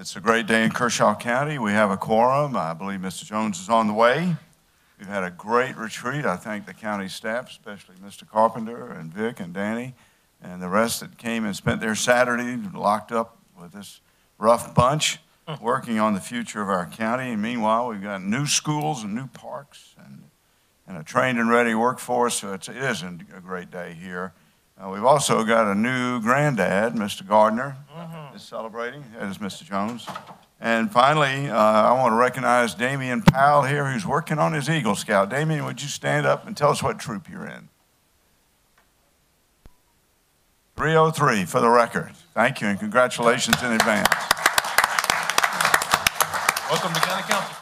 It's a great day in Kershaw County. We have a quorum. I believe Mr. Jones is on the way. We've had a great retreat. I thank the county staff, especially Mr. Carpenter and Vic and Danny and the rest that came and spent their Saturday locked up with this rough bunch working on the future of our county. And meanwhile, we've got new schools and new parks and a trained and ready workforce. So it is a great day here. We've also got a new granddad, Mr. Gardner, is celebrating, as Mr. Jones. And finally, I want to recognize Damian Powell here, who's working on his Eagle Scout. Damian, would you stand up and tell us what troop you're in? 303 for the record. Thank you, and congratulations in advance. Welcome to County Council.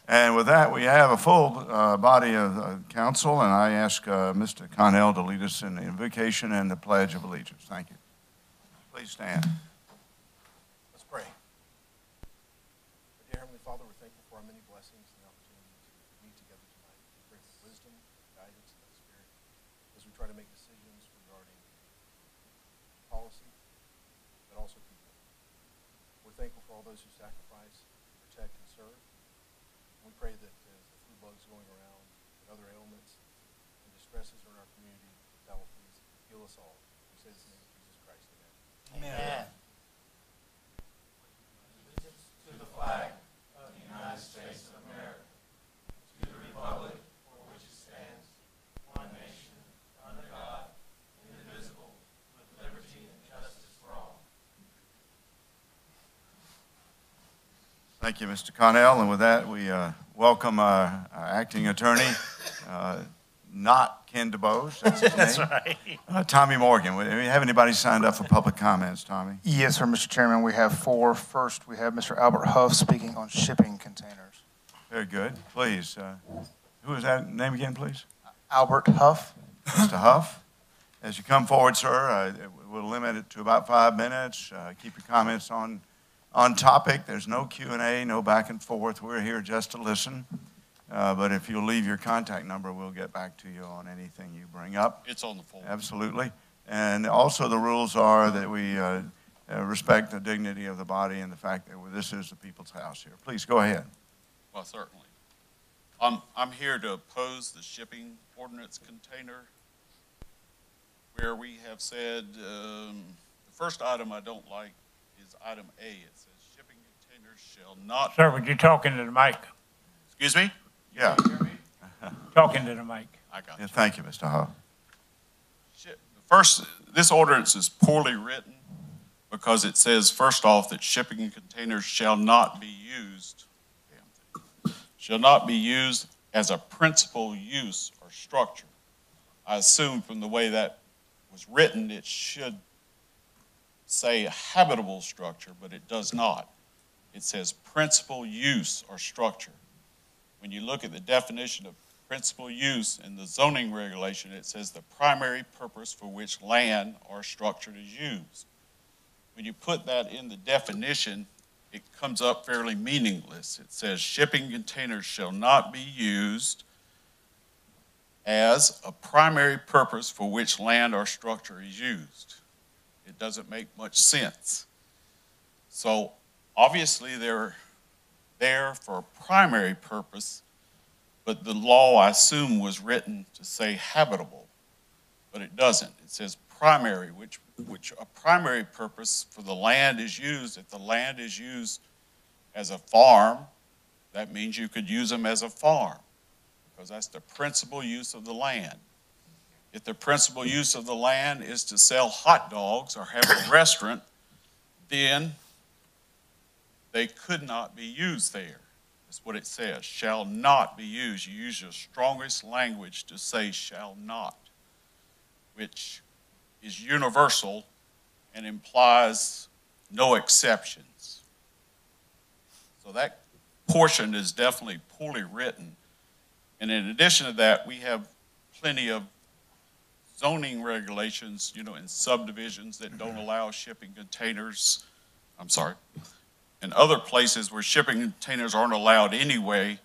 And with that, we have a full body of council, and I ask Mr. Connell to lead us in the invocation and the Pledge of Allegiance. Thank you. Please stand. Let's pray. Dear Heavenly Father, we're thankful for our many blessings and the opportunity to meet together tonight. We pray for wisdom, guidance, and the Spirit as we try to make decisions regarding policy, but also people. We're thankful for all those who sacrifice, protect, and serve. We pray that as the flu bugs going around and other ailments and distresses are in our community, that will please heal us all. We say this in the name of Jesus Christ. Amen. Amen. Allegiance to the flag of the United States of America, to the republic for which it stands, one nation, under God, indivisible, with liberty and justice for all. Thank you, Mr. Connell. And with that, we welcome our acting attorney, not Ken DeBose, that's his name. That's right. Tommy Morgan. Do we have anybody signed up for public comments, Tommy? Yes, sir, Mr. Chairman. We have four. First, we have Mr. Albert Huff speaking on shipping containers. Very good. Please. Who is that name again, please? Albert Huff. Mr. Huff. As you come forward, sir, we'll limit it to about 5 minutes. Keep your comments on topic. There's no Q&A, no back and forth. We're here just to listen. But if you'll leave your contact number, we'll get back to you on anything you bring up. It's on the floor. Absolutely. And also the rules are that we respect the dignity of the body and the fact that this is the people's house here. Please go ahead. Well, certainly. I'm here to oppose the shipping ordinance container where we have said the first item I don't like is item A. It says shipping containers shall not... Sir, would you talk into the mic? Excuse me? Yeah. Talk into the mic. I got Yeah, you. thank you, Mr. Huff. First, this ordinance is poorly written because it says, first off, that shipping containers shall not be used as a principal use or structure. I assume from the way that was written, it should say a habitable structure, but it does not. It says principal use or structure. When you look at the definition of principal use in the zoning regulation, it says the primary purpose for which land or structure is used. When you put that in the definition, it comes up fairly meaningless. It says shipping containers shall not be used as a primary purpose for which land or structure is used. It doesn't make much sense. So obviously they're there for a primary purpose, but the law, I assume, was written to say habitable, but it doesn't. It says primary, which a primary purpose for the land is used. If the land is used as a farm, that means you could use them as a farm, because that's the principal use of the land. If the principal use of the land is to sell hot dogs or have a restaurant, then they could not be used there. That's what it says, shall not be used. You use your strongest language to say shall not, which is universal and implies no exceptions. So that portion is definitely poorly written. And in addition to that, we have plenty of zoning regulations, in subdivisions that don't allow shipping containers. In other places where shipping containers aren't allowed anyway,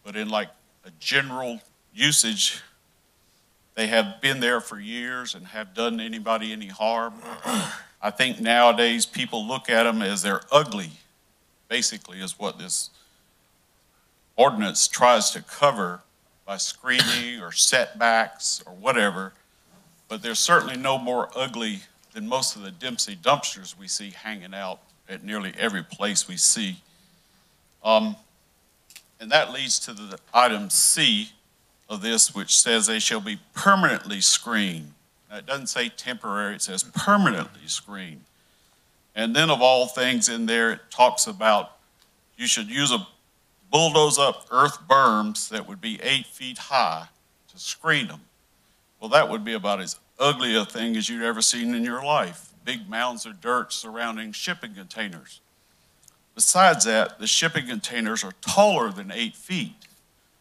but in like a general usage, they have been there for years and have done anybody any harm. I think nowadays people look at them as they're ugly, basically, is what this ordinance tries to cover by screening or setbacks or whatever. But they're certainly no more ugly than most of the Dempsey dumpsters we see hanging out at nearly every place we see. And that leads to the item C of this, which says they shall be permanently screened. Now, it doesn't say temporary, it says permanently screened. And then of all things in there, it talks about you should use a bulldoze up earth berms that would be 8 feet high to screen them. Well, that would be about as ugly a thing as you'd ever seen in your life. Big mounds of dirt surrounding shipping containers. Besides that, the shipping containers are taller than 8 feet.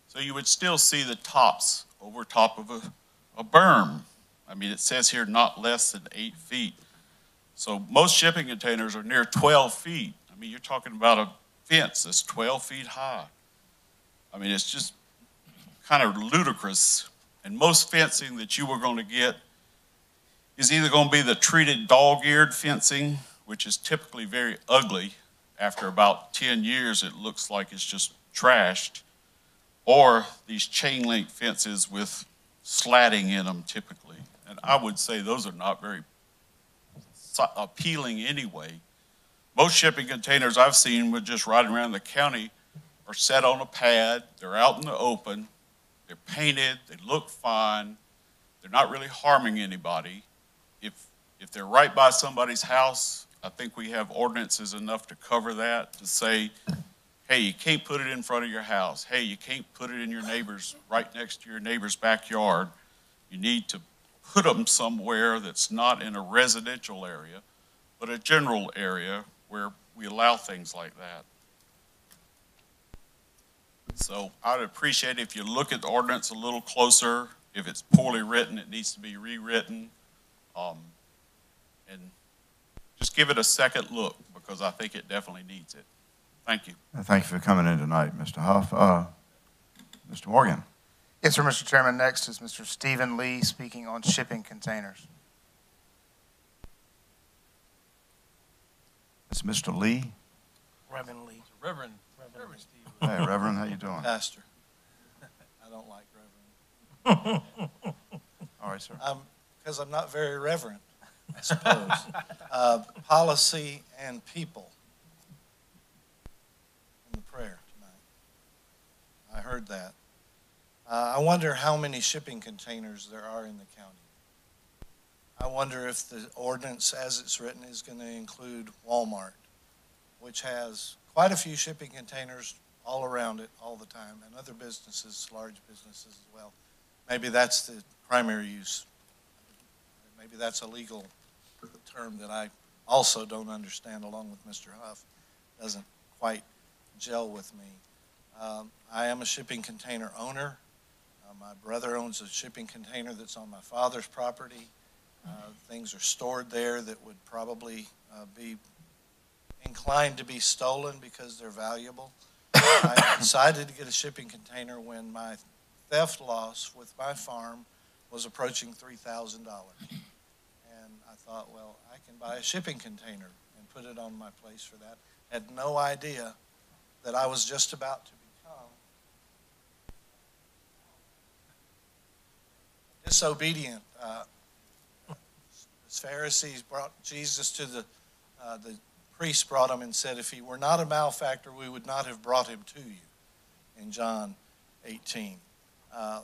So you would still see the tops over top of a berm. I mean, it says here not less than 8 feet. So most shipping containers are near 12 feet. I mean, you're talking about a fence that's 12 feet high. I mean, it's just kind of ludicrous. And most fencing that you were going to get is either going to be the treated dog-eared fencing, which is typically very ugly. After about 10 years, it looks like it's just trashed, or these chain link fences with slatting in them typically. And I would say those are not very appealing anyway. Most shipping containers I've seen with just riding around the county are set on a pad, they're out in the open, they're painted, they look fine, they're not really harming anybody. If they're right by somebody's house, I think we have ordinances enough to cover that, to say, hey, you can't put it in front of your house. Hey, you can't put it in your neighbor's, right next to your neighbor's backyard. You need to put them somewhere that's not in a residential area, but a general area where we allow things like that. So I'd appreciate if you look at the ordinance a little closer. If it's poorly written, it needs to be rewritten. And just give it a second look, because I think it definitely needs it. Thank you. Thank you for coming in tonight, Mr. Huff. Mr. Morgan. Yes, sir, Mr. Chairman. Next is Mr. Stephen Lee speaking on shipping containers. It's Mr. Lee. Reverend Lee. Reverend Steve. Hey, Reverend, how you doing? Pastor. I don't like Reverend. All right, sir. Because I'm not very reverent, I suppose. Policy and people in the prayer tonight. I heard that. I wonder how many shipping containers there are in the county. I wonder if the ordinance as it's written is going to include Walmart, which has quite a few shipping containers all around it all the time, and other businesses, large businesses as well. Maybe that's the primary use. Maybe that's a legal term that I also don't understand, along with Mr. Huff. Doesn't quite gel with me. I am a shipping container owner. My brother owns a shipping container that's on my father's property. Things are stored there that would probably be inclined to be stolen because they're valuable. I decided to get a shipping container when my theft loss with my farm was approaching $3,000. And I thought, well, I can buy a shipping container and put it on my place for that. Had no idea that I was just about to become disobedient. The Pharisees brought Jesus to the priest brought him and said, if he were not a malefactor, we would not have brought him to you, in John 18. I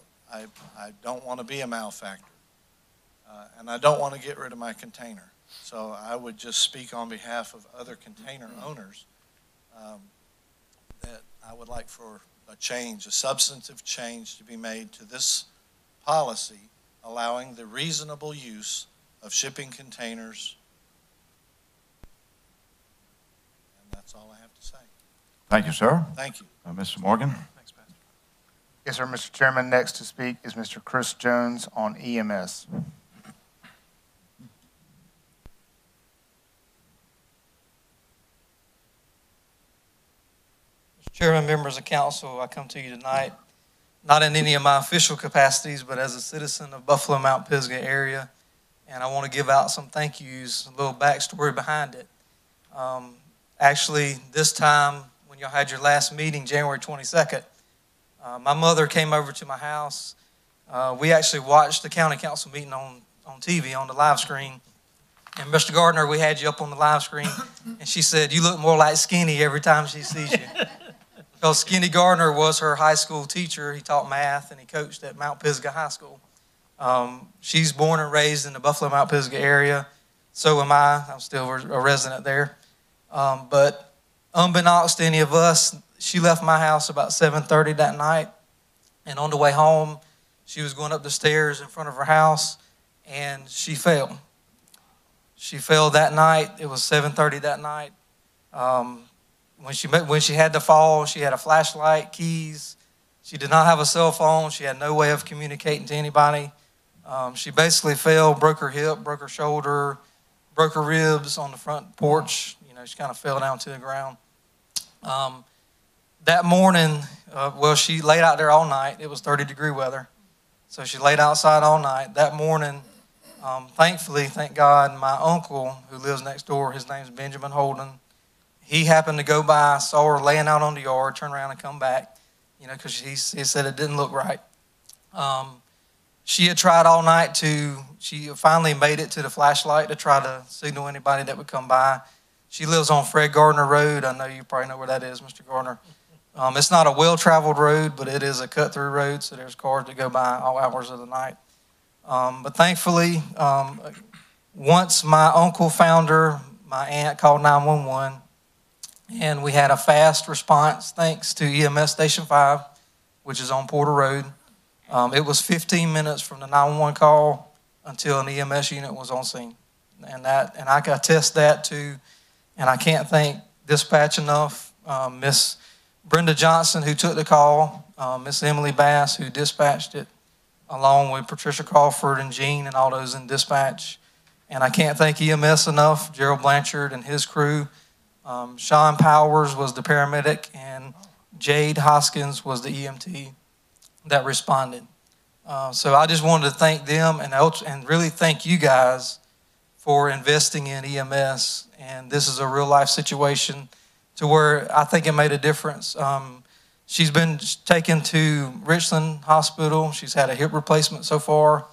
don't want to be a malefactor, and I don't want to get rid of my container. So I would just speak on behalf of other container owners that I would like for a change, a substantive change to be made to this policy, allowing the reasonable use of shipping containers. And that's all I have to say. Thank you, sir. Thank you. Mr. Morgan. Thanks, Pastor. Yes, sir, Mr. Chairman. Next to speak is Mr. Chris Jones on EMS. Mr. Chairman, members of council, I come to you tonight, not in any of my official capacities, but as a citizen of Buffalo Mount Pisgah area and I want to give out some thank yous, a little backstory behind it. Actually, this time, when y'all had your last meeting, January 22nd, my mother came over to my house. We actually watched the county council meeting on TV, on the live screen. And Mr. Gardner, we had you up on the live screen, and she said, "You look more like Skinny every time she sees you." Because Skinny Gardner was her high school teacher. He taught math, and he coached at Mount Pisgah High School. She's born and raised in the Buffalo Mount Pisgah area. So am I. I'm still a resident there. But unbeknownst to any of us, she left my house about 7:30 that night. And on the way home, she was going up the stairs in front of her house, and she fell. She fell that night. It was 7:30 that night. When she had to fall, she had a flashlight, keys. She did not have a cell phone. She had no way of communicating to anybody. She basically fell, broke her hip, broke her shoulder, broke her ribs on the front porch. She kind of fell down to the ground. That morning, she laid out there all night. It was 30-degree weather. So she laid outside all night. That morning, thankfully, thank God, my uncle, who lives next door, his name's Benjamin Holden, he happened to go by, saw her laying out on the yard, turn around and come back, because he said it didn't look right. She had tried all night she finally made it to the flashlight to try to signal anybody that would come by. She lives on Fred Gardner Road. I know you probably know where that is, Mr. Gardner. It's not a well-traveled road, but it is a cut-through road, so there's cars that go by all hours of the night. But thankfully, once my uncle found her, my aunt called 911, and we had a fast response thanks to EMS Station 5, which is on Porter Road. It was 15 minutes from the 911 call until an EMS unit was on scene. And I can attest that too, and I can't thank dispatch enough. Miss Brenda Johnson, who took the call, Miss Emily Bass, who dispatched it, along with Patricia Crawford and Jean and all those in dispatch. And I can't thank EMS enough, Gerald Blanchard and his crew. Sean Powers was the paramedic, and Jade Hoskins was the EMT that responded. So I just wanted to thank them and really thank you guys for investing in EMS. And this is a real life situation to where I think it made a difference. She's been taken to Richland Hospital. She's had a hip replacement so far.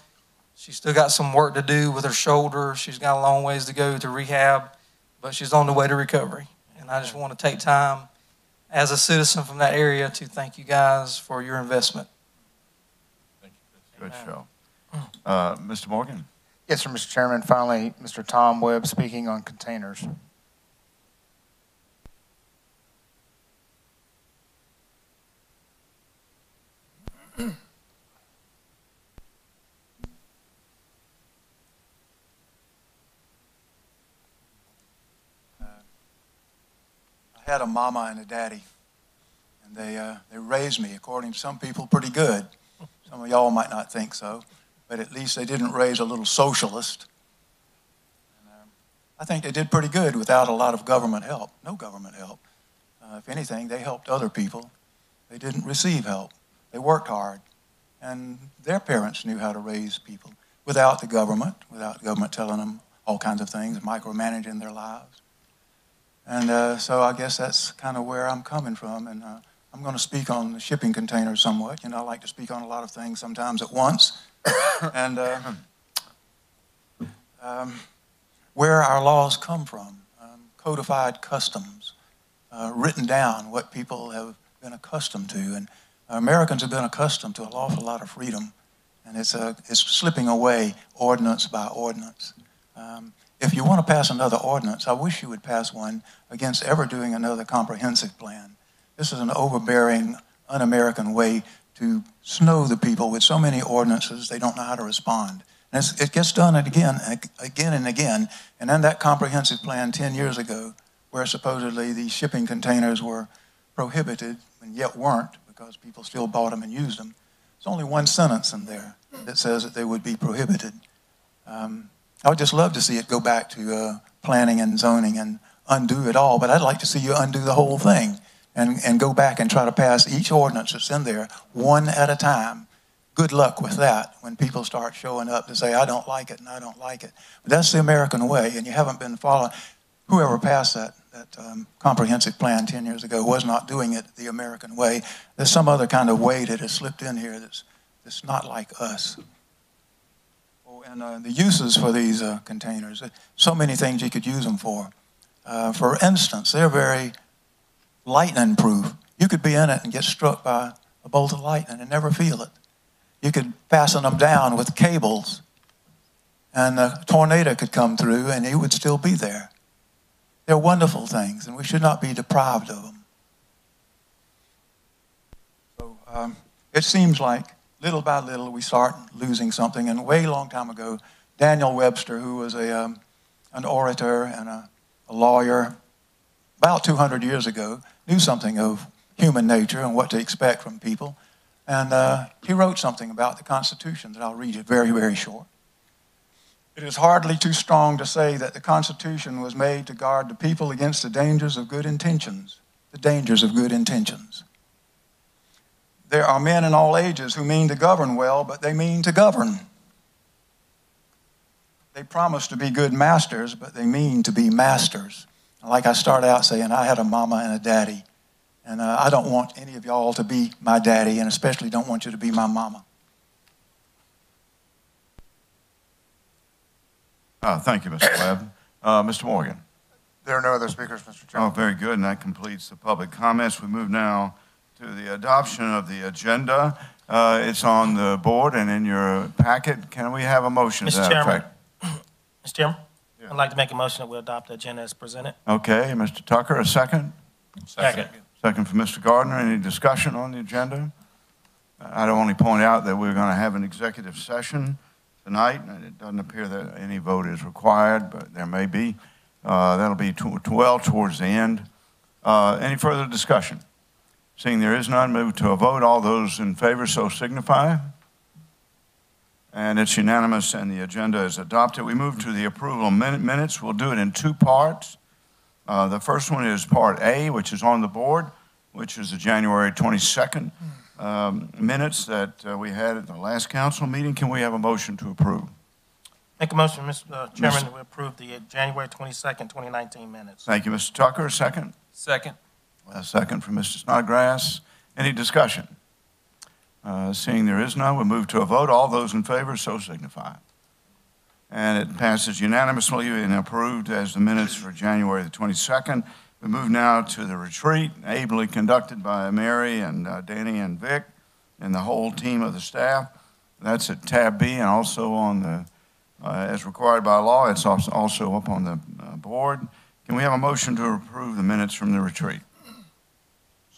She's still got some work to do with her shoulder. She's got a long ways to go to rehab, but she's on the way to recovery. And I just want to take time as a citizen from that area to thank you guys for your investment. Thank you, Good show. Mr. Morgan? Yes, sir, Mr. Chairman. Finally, Mr. Tom Webb speaking on containers. I had a mama and a daddy, and they raised me, according to some people, pretty good. Some of y'all might not think so, but at least they didn't raise a little socialist. And, I think they did pretty good without a lot of government help, no government help. If anything, they helped other people. They didn't receive help. They worked hard, and their parents knew how to raise people without the government telling them all kinds of things, micromanaging their lives. And so I guess that's kind of where I'm coming from. And I'm going to speak on the shipping containers somewhat. I like to speak on a lot of things sometimes at once. And where our laws come from, codified customs, written down what people have been accustomed to. And Americans have been accustomed to an awful lot of freedom. And it's slipping away ordinance by ordinance. If you want to pass another ordinance, I wish you would pass one against ever doing another comprehensive plan. This is an overbearing, un-American way to snow the people with so many ordinances they don't know how to respond. And it gets done again and again. And then that comprehensive plan 10 years ago, where supposedly these shipping containers were prohibited and yet weren't because people still bought them and used them, there's only one sentence in there that says that they would be prohibited. I would just love to see it go back to planning and zoning and undo it all, but I'd like to see you undo the whole thing and go back and try to pass each ordinance that's in there one at a time. good luck with that when people start showing up to say, I don't like it and I don't like it. But that's the American way, and you haven't been following. Whoever passed that comprehensive plan 10 years ago was not doing it the American way. There's some other kind of way that has slipped in here that's not like us. Oh, and the uses for these containers, so many things you could use them for. For instance, they're very lightning proof. You could be in it and get struck by a bolt of lightning and never feel it. You could fasten them down with cables, and a tornado could come through and it would still be there. They're wonderful things, and we should not be deprived of them. So it seems like little by little we start losing something. And way long time ago, Daniel Webster, who was an orator and a lawyer, about 200 years ago, knew something of human nature and what to expect from people. And he wrote something about the Constitution that I'll read you, very, very short. It is hardly too strong to say that the Constitution was made to guard the people against the dangers of good intentions. The dangers of good intentions. There are men in all ages who mean to govern well, but they mean to govern. They promise to be good masters, but they mean to be masters. Like I started out saying, I had a mama and a daddy. And I don't want any of y'all to be my daddy, and especially don't want you to be my mama. Thank you, Mr. Webb. Mr. Morgan. There are no other speakers, Mr. Chairman. Oh, very good, and that completes the public comments. We move now to the adoption of the agenda. It's on the board and in your packet. Can we have a motion to that effect? Mr. Chairman, Yeah. I'd like to make a motion that we adopt the agenda as presented. Okay, Mr. Tucker, a second? Second. Second for Mr. Gardner. Any discussion on the agenda? I'd only point out that we're going to have an executive session tonight, and it doesn't appear that any vote is required, but there may be. That'll be well towards the end. Any further discussion? Seeing there is none, move to a vote. All those in favor so signify. And it's unanimous, and the agenda is adopted. We move to the approval of minutes. We'll do it in two parts. The first one is Part A, which is on the board, which is the January 22nd minutes that we had at the last council meeting. Can we have a motion to approve? Make a motion, Mr. Chairman, that we approve the January 22nd, 2019 minutes. Thank you, Mr. Tucker. A second? Second. A second from Mr. Snodgrass. Any discussion? Seeing there is none, we move to a vote. All those in favor so signify. And it passes unanimously and approved as the minutes for January the 22nd. We move now to the retreat, ably conducted by Mary and Danny and Vic and the whole team of the staff. That's at tab B, and also on the, as required by law, it's also up on the board. Can we have a motion to approve the minutes from the retreat?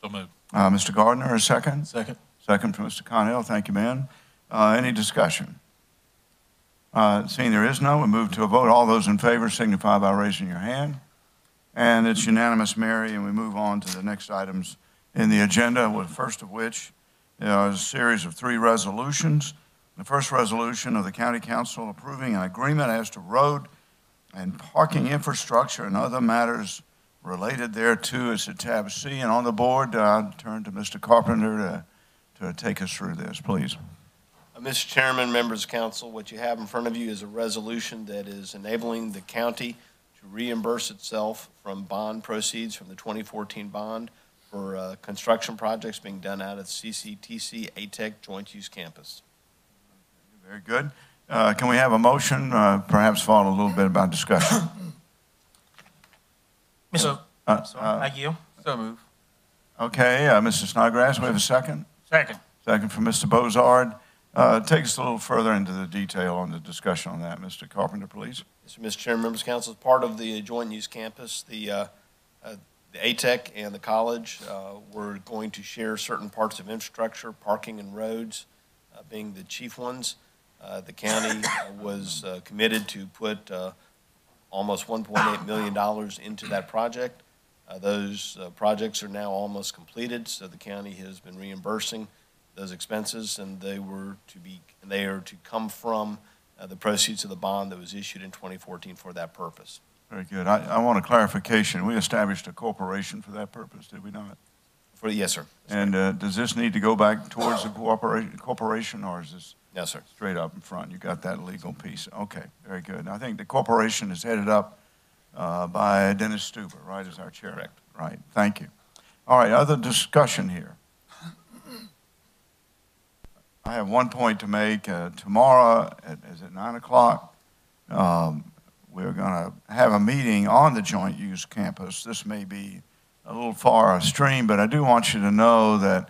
So moved. Mr. Gardner, a second? Second. Second from Mr. Connell. Thank you, Ben. Any discussion? Seeing there is none, we move to a vote. All those in favor signify by raising your hand. And it's unanimous, Mary, and we move on to the next items in the agenda, the first of which is a series of 3 resolutions. The first resolution of the County Council approving an agreement as to road and parking infrastructure and other matters related thereto is at tab C. And on the board, I'll turn to Mr. Carpenter to take us through this, please. Mr. Chairman, members of council, what you have in front of you is a resolution that is enabling the county to reimburse itself from bond proceeds from the 2014 bond for construction projects being done out at CCTC ATEC Joint Use Campus. Very good. Can we have a motion, perhaps follow a little bit about discussion? Mr. I yield. So move. Okay, Mr. Snodgrass, we have a second? Second. Second from Mr. Bozard. Take us a little further into the detail on the discussion on that. Mr. Carpenter, please. Yes, Mr. Chairman, members of council, as part of the joint use campus, the ATEC and the college were going to share certain parts of infrastructure, parking and roads being the chief ones. The county was committed to put almost $1.8 million into that project. Those projects are now almost completed, so the county has been reimbursing those expenses, and they are to come from the proceeds of the bond that was issued in 2014 for that purpose. Very good. I want a clarification. We established a corporation for that purpose, did we not? Yes, sir. And does this need to go back towards the corporation, or is this No, sir. straight up in front? You got that legal piece. Okay, very good. I think the corporation is headed up by Dennis Stuber, right, as our chair? Correct. Right, thank you. All right, other discussion here. I have one point to make. Tomorrow, is it 9 o'clock? We're going to have a meeting on the joint use campus. This may be a little far upstream, but I do want you to know that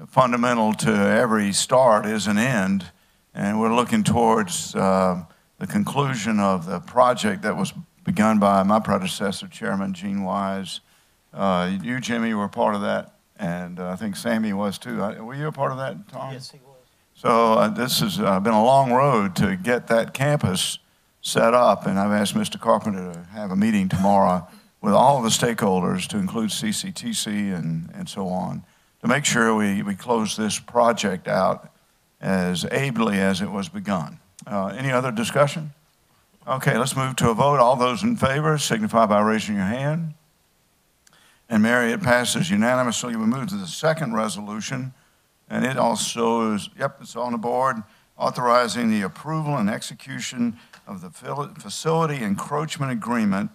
fundamental to every start is an end, and we're looking towards the conclusion of the project that was begun by my predecessor, Chairman Gene Wise. You, Jimmy, were part of that, and I think Sammy was too. Were you a part of that, Tom? Yes, he was. So this has been a long road to get that campus set up, and I've asked Mr. Carpenter to have a meeting tomorrow with all the stakeholders, to include CCTC and so on, to make sure we close this project out as ably as it was begun. Any other discussion? Okay, let's move to a vote. All those in favor signify by raising your hand. And Mary, it passes unanimously. We move to the second resolution, and it also is, yep, it's on the board, authorizing the approval and execution of the facility encroachment agreement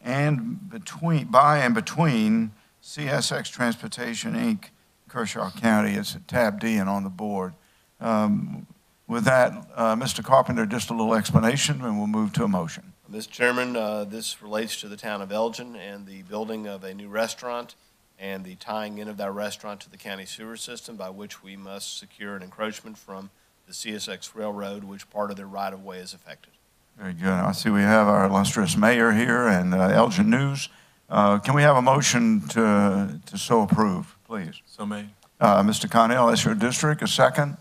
by and between CSX Transportation, Inc., Kershaw County. It's at tab D and on the board. With that, Mr. Carpenter, just a little explanation, and we'll move to a motion. Mr. Chairman, this relates to the town of Elgin and the building of a new restaurant and the tying in of that restaurant to the county sewer system, by which we must secure an encroachment from the CSX Railroad, which part of their right-of-way is affected. Very good. I see we have our illustrious mayor here and Elgin News. Can we have a motion to so approve, please? So made. Mr. Connell, that's your district. A second?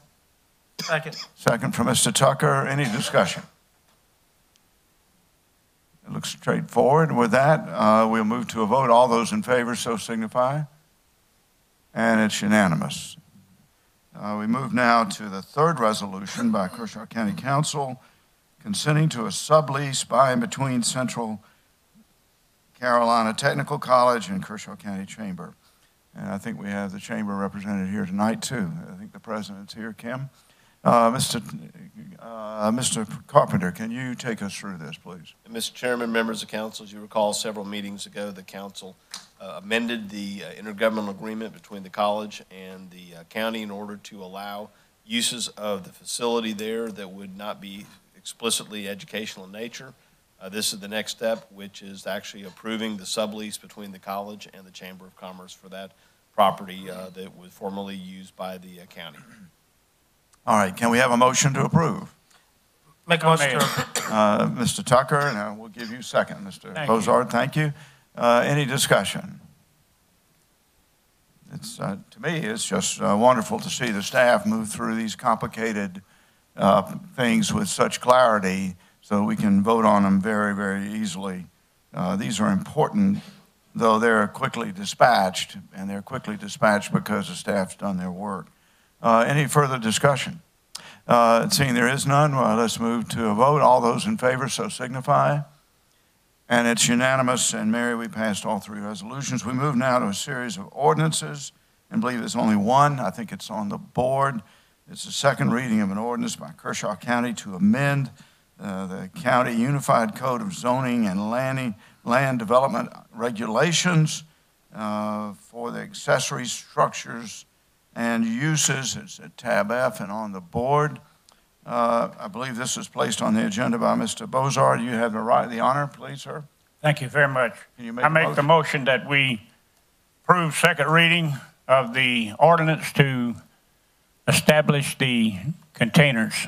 Second. Second from Mr. Tucker. Any discussion? It looks straightforward. With that, we'll move to a vote. All those in favor so signify. And it's unanimous. We move now to the third resolution by Kershaw County Council, consenting to a sublease by and between Central Carolina Technical College and Kershaw County Chamber. And I think we have the chamber represented here tonight, too. I think the president's here, Kim. Mr. Carpenter, can you take us through this, please? Mr. Chairman, members of council, as you recall, several meetings ago, the council amended the intergovernmental agreement between the college and the county in order to allow uses of the facility there that would not be explicitly educational in nature. This is the next step, which is actually approving the sublease between the college and the Chamber of Commerce for that property that was formerly used by the county. All right, can we have a motion to approve? Make a motion to Mr. Tucker, and we'll give you a second, Mr. Bozard. Thank you. Any discussion? It's, to me, it's just wonderful to see the staff move through these complicated things with such clarity so we can vote on them very, very easily. These are important, though they're quickly dispatched, and they're quickly dispatched because the staff's done their work. Any further discussion? Seeing there is none, let's move to a vote. All those in favor so signify. And it's unanimous. And Mary, we passed all three resolutions. We move now to a series of ordinances, and believe there's only one. I think it's on the board. It's the second reading of an ordinance by Kershaw County to amend the County Unified Code of Zoning and Land Development Regulations for the accessory structures and uses. It's at tab F and on the board. I believe this is placed on the agenda by Mr. Bozard. You have the honor, please, sir. Thank you very much. Can you make I make the motion that we approve second reading of the ordinance to establish the containers.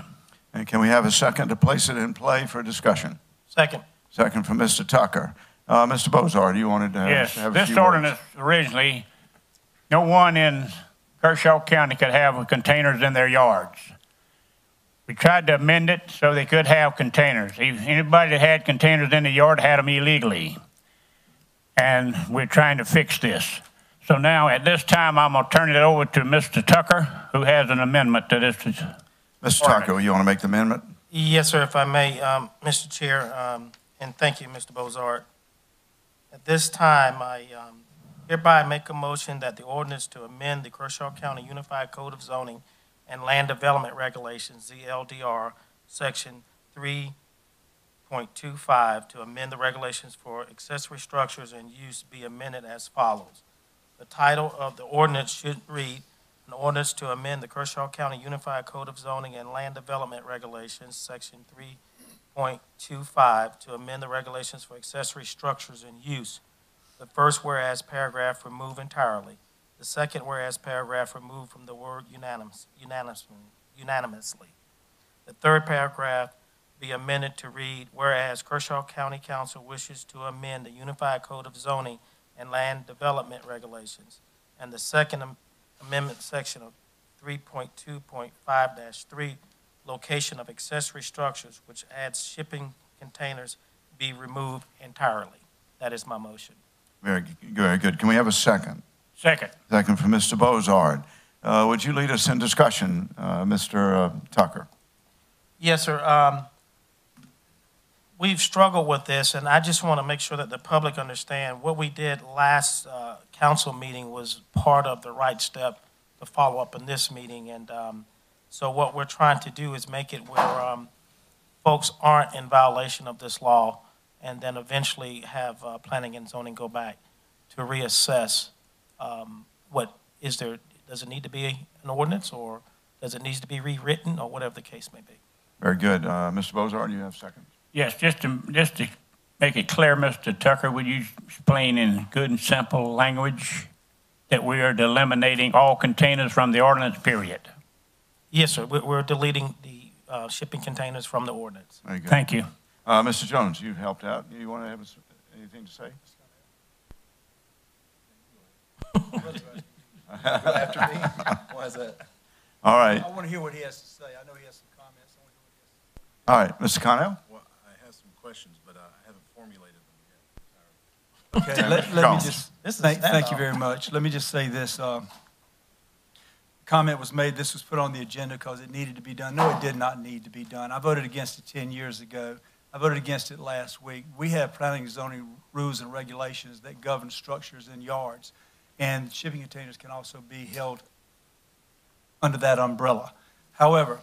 And can we have a second to place it in play for discussion? Second. Second from Mr. Tucker. Mr. Bozard, you wanted to have, Yes, have a this few ordinance words. originally, no one in Kershaw County could have containers in their yards. We tried to amend it so they could have containers. Anybody that had containers in the yard had them illegally. And we're trying to fix this. So now at this time, I'm going to turn it over to Mr. Tucker, who has an amendment to this. Mr. Tucker, you want to make the amendment? Yes, sir, if I may, Mr. Chair, and thank you, Mr. Bozard. At this time, I hereby make a motion that the ordinance to amend the Kershaw County Unified Code of Zoning and Land Development Regulations, ZLDR, Section 3.25, to amend the regulations for accessory structures and use be amended as follows. The title of the ordinance should read, an ordinance to amend the Kershaw County Unified Code of Zoning and Land Development Regulations, Section 3.25, to amend the regulations for accessory structures and use. The first whereas paragraph remove entirely. The second whereas paragraph remove from the word unanimously. The third paragraph be amended to read, whereas Kershaw County Council wishes to amend the Unified Code of Zoning and Land Development Regulations, and the second amendment section of 3.2.5-3, location of accessory structures, which adds shipping containers, be removed entirely. That is my motion. Very good. Can we have a second? Second. Second from Mr. Bozard. Would you lead us in discussion, Mr. Tucker? Yes, sir. We've struggled with this, and I just want to make sure that the public understand what we did last council meeting was part of the right step to follow up in this meeting. And so what we're trying to do is make it where folks aren't in violation of this law, and then eventually have planning and zoning go back to reassess what is there. Does it need to be an ordinance, or does it need to be rewritten, or whatever the case may be? Very good. Mr. Bozard, you have seconds. Yes, just to make it clear, Mr. Tucker, would you explain in good and simple language that we are eliminating all containers from the ordinance, period? Yes, sir. We're deleting the shipping containers from the ordinance. Very good. Thank you. Mr. Jones, you helped out. You want to have anything to say? After me? Why is that? All right. I want to hear what he has to say. I know he has some comments. All right, Mr. Connell? Well, I have some questions, but I haven't formulated them yet. Okay, let me just, thank you very much. Let me just say this. Comment was made, this was put on the agenda because it needed to be done. No, it did not need to be done. I voted against it 10 years ago. I voted against it last week. We have planning and zoning rules and regulations that govern structures in yards, and shipping containers can also be held under that umbrella. However,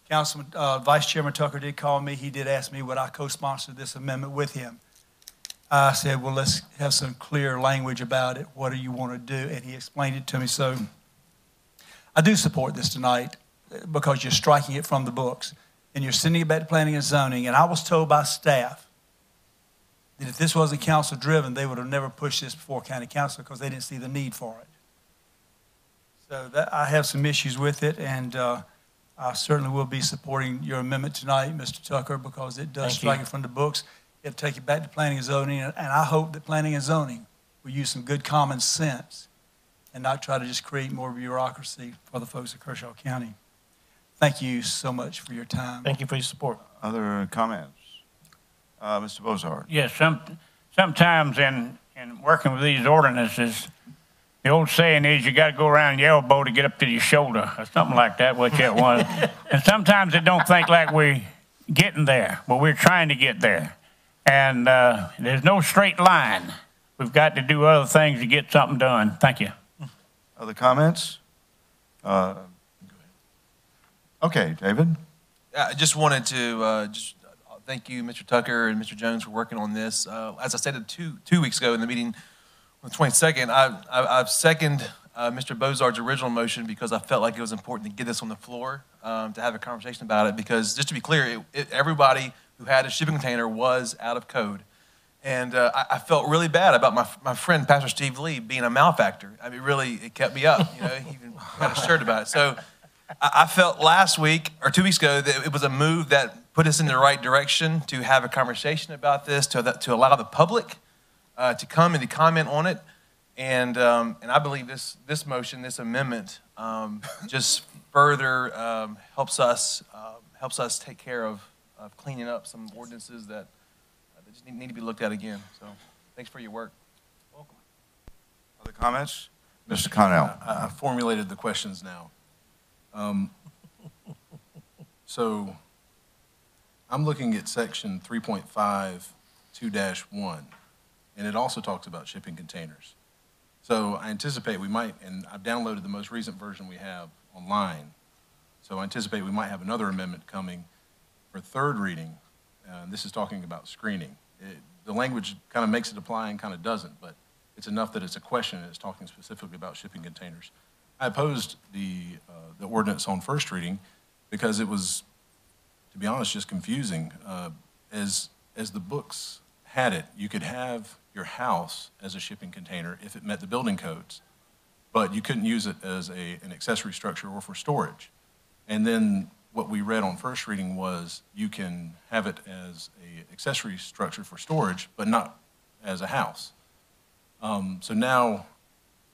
Councilman, Vice Chairman Tucker did call me. He did ask me would I co-sponsor this amendment with him. I said, well, let's have some clear language about it. What do you want to do? And he explained it to me. So I do support this tonight because you're striking it from the books and you're sending it back to planning and zoning. And I was told by staff that if this wasn't council driven, they would have never pushed this before county council because they didn't see the need for it. So I have some issues with it, and I certainly will be supporting your amendment tonight, Mr. Tucker, because it does strike it from the books. It'll take it back to planning and zoning, and I hope that planning and zoning will use some good common sense and not try to just create more bureaucracy for the folks of Kershaw County. Thank you so much for your time. Thank you for your support. Other comments? Mr. Bozard? Yes, sometimes in working with these ordinances, the old saying is you got to go around your elbow to get up to your shoulder, or something like that, which it was. And sometimes it don't think like we're getting there, but we're trying to get there. And there's no straight line. We've got to do other things to get something done. Thank you. Other comments? Okay, David? I just wanted to thank you, Mr. Tucker and Mr. Jones, for working on this. As I stated two weeks ago in the meeting on the 22nd, I've seconded Mr. Bozard's original motion because I felt like it was important to get this on the floor, to have a conversation about it, because just to be clear, everybody who had a shipping container was out of code. And I felt really bad about my friend, Pastor Steve Lee, being a malefactor. I mean, really, it kept me up. You know, he even had a shirt about it. So I felt last week or 2 weeks ago that it was a move that put us in the right direction to have a conversation about this, to allow the public to come and to comment on it. And I believe this motion, this amendment, just further helps us take care of cleaning up some ordinances that just need to be looked at again. So thanks for your work. Welcome. Other comments? Mr. Connell. I formulated the questions now. So I'm looking at section 3.5 2-1, and it also talks about shipping containers. So I anticipate we might, and I've downloaded the most recent version we have online. So I anticipate we might have another amendment coming for third reading. And this is talking about screening. The language kind of makes it apply and kind of doesn't, but it's enough that it's a question and it's talking specifically about shipping containers. I opposed the ordinance on first reading because it was, to be honest, just confusing. As the books had it, you could have your house as a shipping container if it met the building codes, but you couldn't use it as an accessory structure or for storage. And then what we read on first reading was you can have it as an accessory structure for storage, but not as a house. So now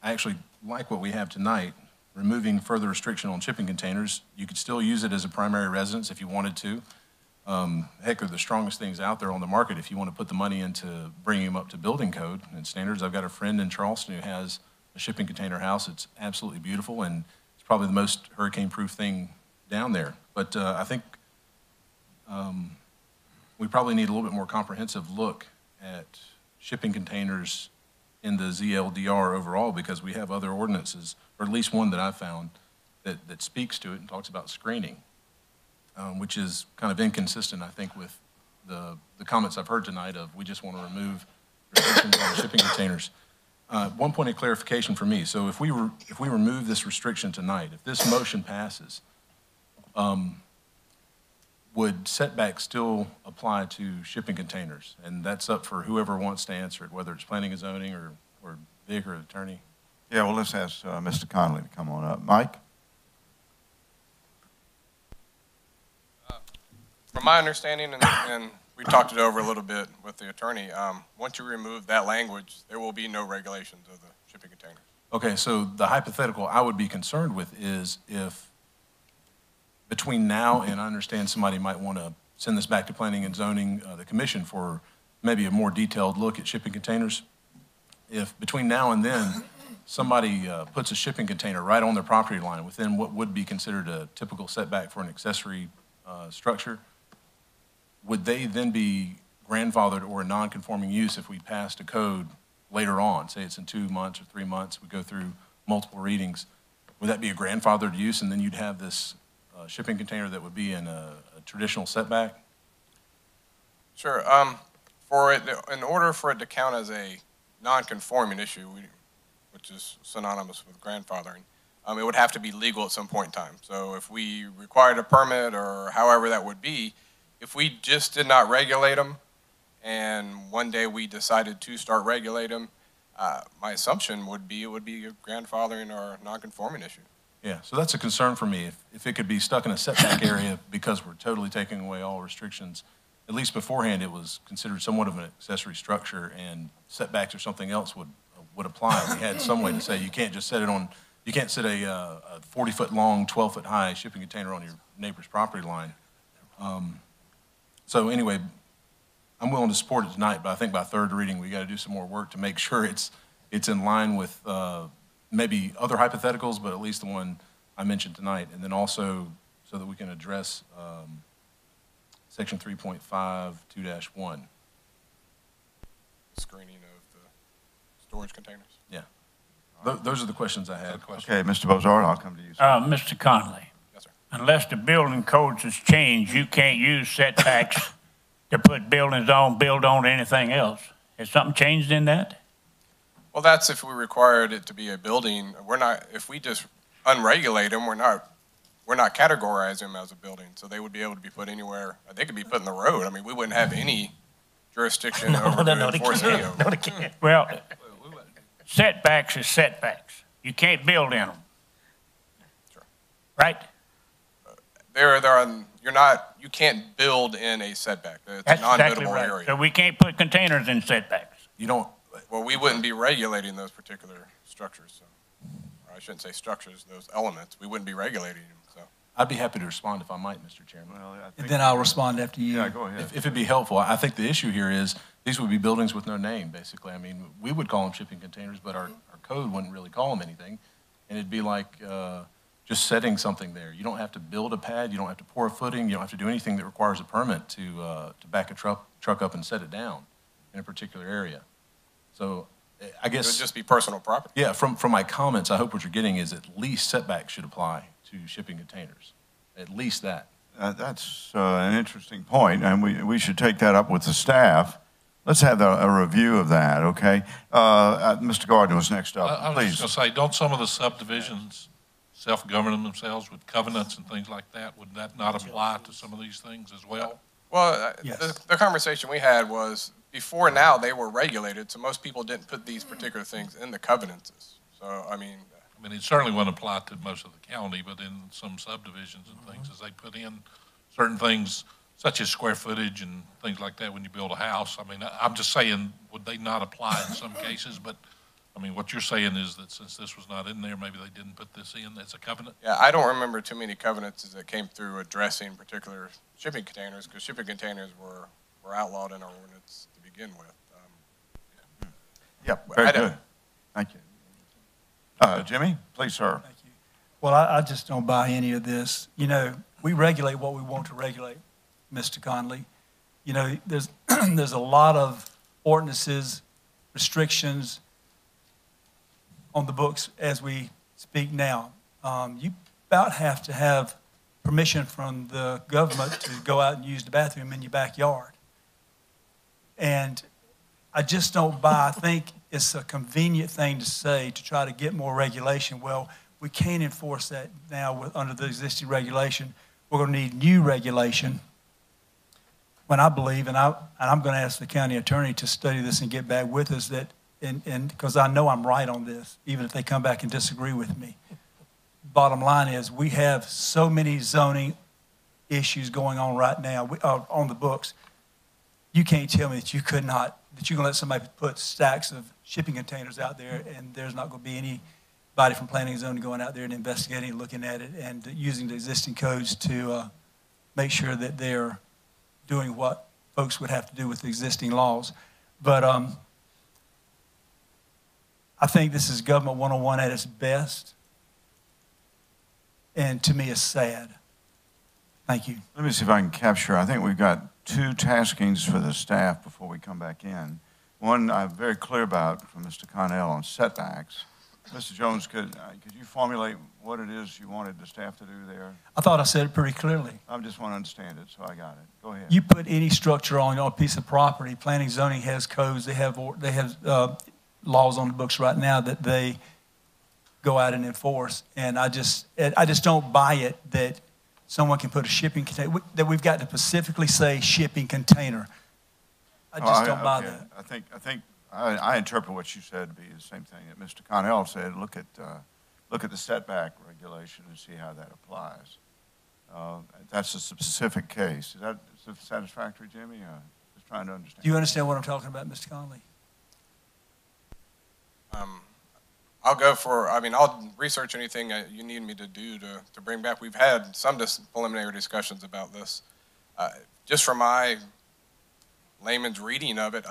I actually like what we have tonight, removing further restriction on shipping containers. You could still use it as a primary residence if you wanted to. Heck, they're the strongest things out there on the market if you want to put the money into bringing them up to building code and standards. I've got a friend in Charleston who has a shipping container house. It's absolutely beautiful, and it's probably the most hurricane-proof thing down there. But I think we probably need a little bit more comprehensive look at shipping containers in the ZLDR overall, because we have other ordinances, or at least one that I've found that speaks to it and talks about screening, which is kind of inconsistent, I think, with the comments I've heard tonight of we just want to remove restrictions on shipping containers. One point of clarification for me. So if we remove this restriction tonight, if this motion passes, would setbacks still apply to shipping containers? And that's up for whoever wants to answer it, whether it's planning and zoning or Vic or attorney. Yeah, well, let's ask Mr. Conley to come on up. Mike? From my understanding, and we talked it over a little bit with the attorney, once you remove that language, there will be no regulations of the shipping containers. Okay, so the hypothetical I would be concerned with is if between now and I understand somebody might want to send this back to planning and zoning, the commission, for maybe a more detailed look at shipping containers. If between now and then somebody puts a shipping container right on their property line within what would be considered a typical setback for an accessory structure, would they then be grandfathered or a non-conforming use if we passed a code later on? Say it's in 2 months or 3 months, we go through multiple readings. Would that be a grandfathered use, and then you'd have this shipping container that would be in a traditional setback? Sure. In order for it to count as a non-conforming issue, which is synonymous with grandfathering, it would have to be legal at some point in time. So if we required a permit or however that would be, if we just did not regulate them and one day we decided to start regulating them, my assumption would be it would be a grandfathering or non-conforming issue. Yeah, so that's a concern for me. If it could be stuck in a setback area because we're totally taking away all restrictions, at least beforehand it was considered somewhat of an accessory structure, and setbacks or something else would apply. We had some way to say you can't just set it on, you can't set a 40-foot long, 12-foot high shipping container on your neighbor's property line. So anyway, I'm willing to support it tonight, but I think by third reading we got to do some more work to make sure it's in line with maybe other hypotheticals, but at least the one I mentioned tonight, and then also so that we can address section 3.5 2-1. Screening of the storage containers. Yeah. Those are the questions I had. Okay, Mr. Bozard, I'll come to you, sir. Mr. Conley. Yes, sir. Unless the building codes has changed, you can't use setbacks to put buildings on, build on anything else. Has something changed in that? Well, that's if we required it to be a building. We're not, if we just unregulate them, we're not categorizing them as a building. So they would be able to be put anywhere. They could be put in the road. I mean, we wouldn't have any jurisdiction over to enforce any of them. No, they can't. Well, setbacks is setbacks. You can't build in them. Sure. Right? You can't build in a setback. It's That's a non-buildable exactly right. area. So we can't put containers in setbacks. You don't. Well, we wouldn't be regulating those particular structures. So, or I shouldn't say structures, those elements. We wouldn't be regulating them. So I'd be happy to respond if I might, Mr. Chairman. Well, And then I'll respond after you. Yeah, go ahead. If it'd be helpful, I think the issue here is these would be buildings with no name, basically. I mean, we would call them shipping containers, but our code wouldn't really call them anything. And it'd be like just setting something there. You don't have to build a pad. You don't have to pour a footing. You don't have to do anything that requires a permit to back a truck up and set it down in a particular area. So I It guess. would just be personal property. Yeah, from my comments, I hope what you're getting is at least setbacks should apply to shipping containers. At least that. That's an interesting point, and we should take that up with the staff. Let's have a review of that, okay? Mr. Gardner was next up. I was Please. just going to say, don't some of the subdivisions self-govern themselves with covenants and things like that? Would that not apply to some of these things as well? Well, Yes. the conversation we had was before now they were regulated, so most people didn't put these particular things in the covenants. So, I mean, It certainly wouldn't apply to most of the county, but in some subdivisions and things, as they put in certain things such as square footage and things like that when you build a house. I'm just saying, would they not apply in some cases? But, what you're saying is that since this was not in there, maybe they didn't put this in as a covenant? yeah, I don't remember too many covenants that came through addressing particular shipping containers, because shipping containers were outlawed in our ordinance to begin with. Yep, very good. Thank you. Jimmy, please, sir. Thank you. Well, I just don't buy any of this. We regulate what we want to regulate, Mr. Conley. There's there's a lot of ordinances, restrictions on the books as we speak now. You about have to have permission from the government to go out and use the bathroom in your backyard. And I just don't buy. I think it's a convenient thing to say to try to get more regulation. Well, we can't enforce that now under the existing regulation. We're going to need new regulation. When I believe, and I'm going to ask the county attorney to study this and get back with us, that, and because I know I'm right on this, even if they come back and disagree with me. Bottom line is we have so many zoning issues going on right now on the books. You can't tell me that you're going to let somebody put stacks of shipping containers out there and there's not going to be anybody from planning and zoning going out there and investigating, looking at it, and using the existing codes to make sure that they're doing what folks would have to do with the existing laws. But I think this is government 101 at its best. And to me, it's sad. Thank you. Let me see if I can capture. I think we've got two taskings for the staff before we come back in. One I'm very clear about from Mr. Connell on setbacks. Mr. Jones, could you formulate what it is you wanted the staff to do there? I thought I said it pretty clearly. I just want to understand it, so I got it. Go ahead. You put any structure on a piece of property, planning and zoning has codes. They have laws on the books right now that they go out and enforce. And I just don't buy it that someone can put a shipping container, that we've got to specifically say shipping container. I just don't buy that. I think I interpret what you said to be the same thing that Mr. Connell said. Look at the setback regulation and see how that applies. That's a specific case. Is that satisfactory, Jimmy? Just trying to understand. Do you understand what I'm talking about, Mr. Conley? I'll go for, I'll research anything you need me to do to bring back. We've had some preliminary discussions about this. Just from my layman's reading of it,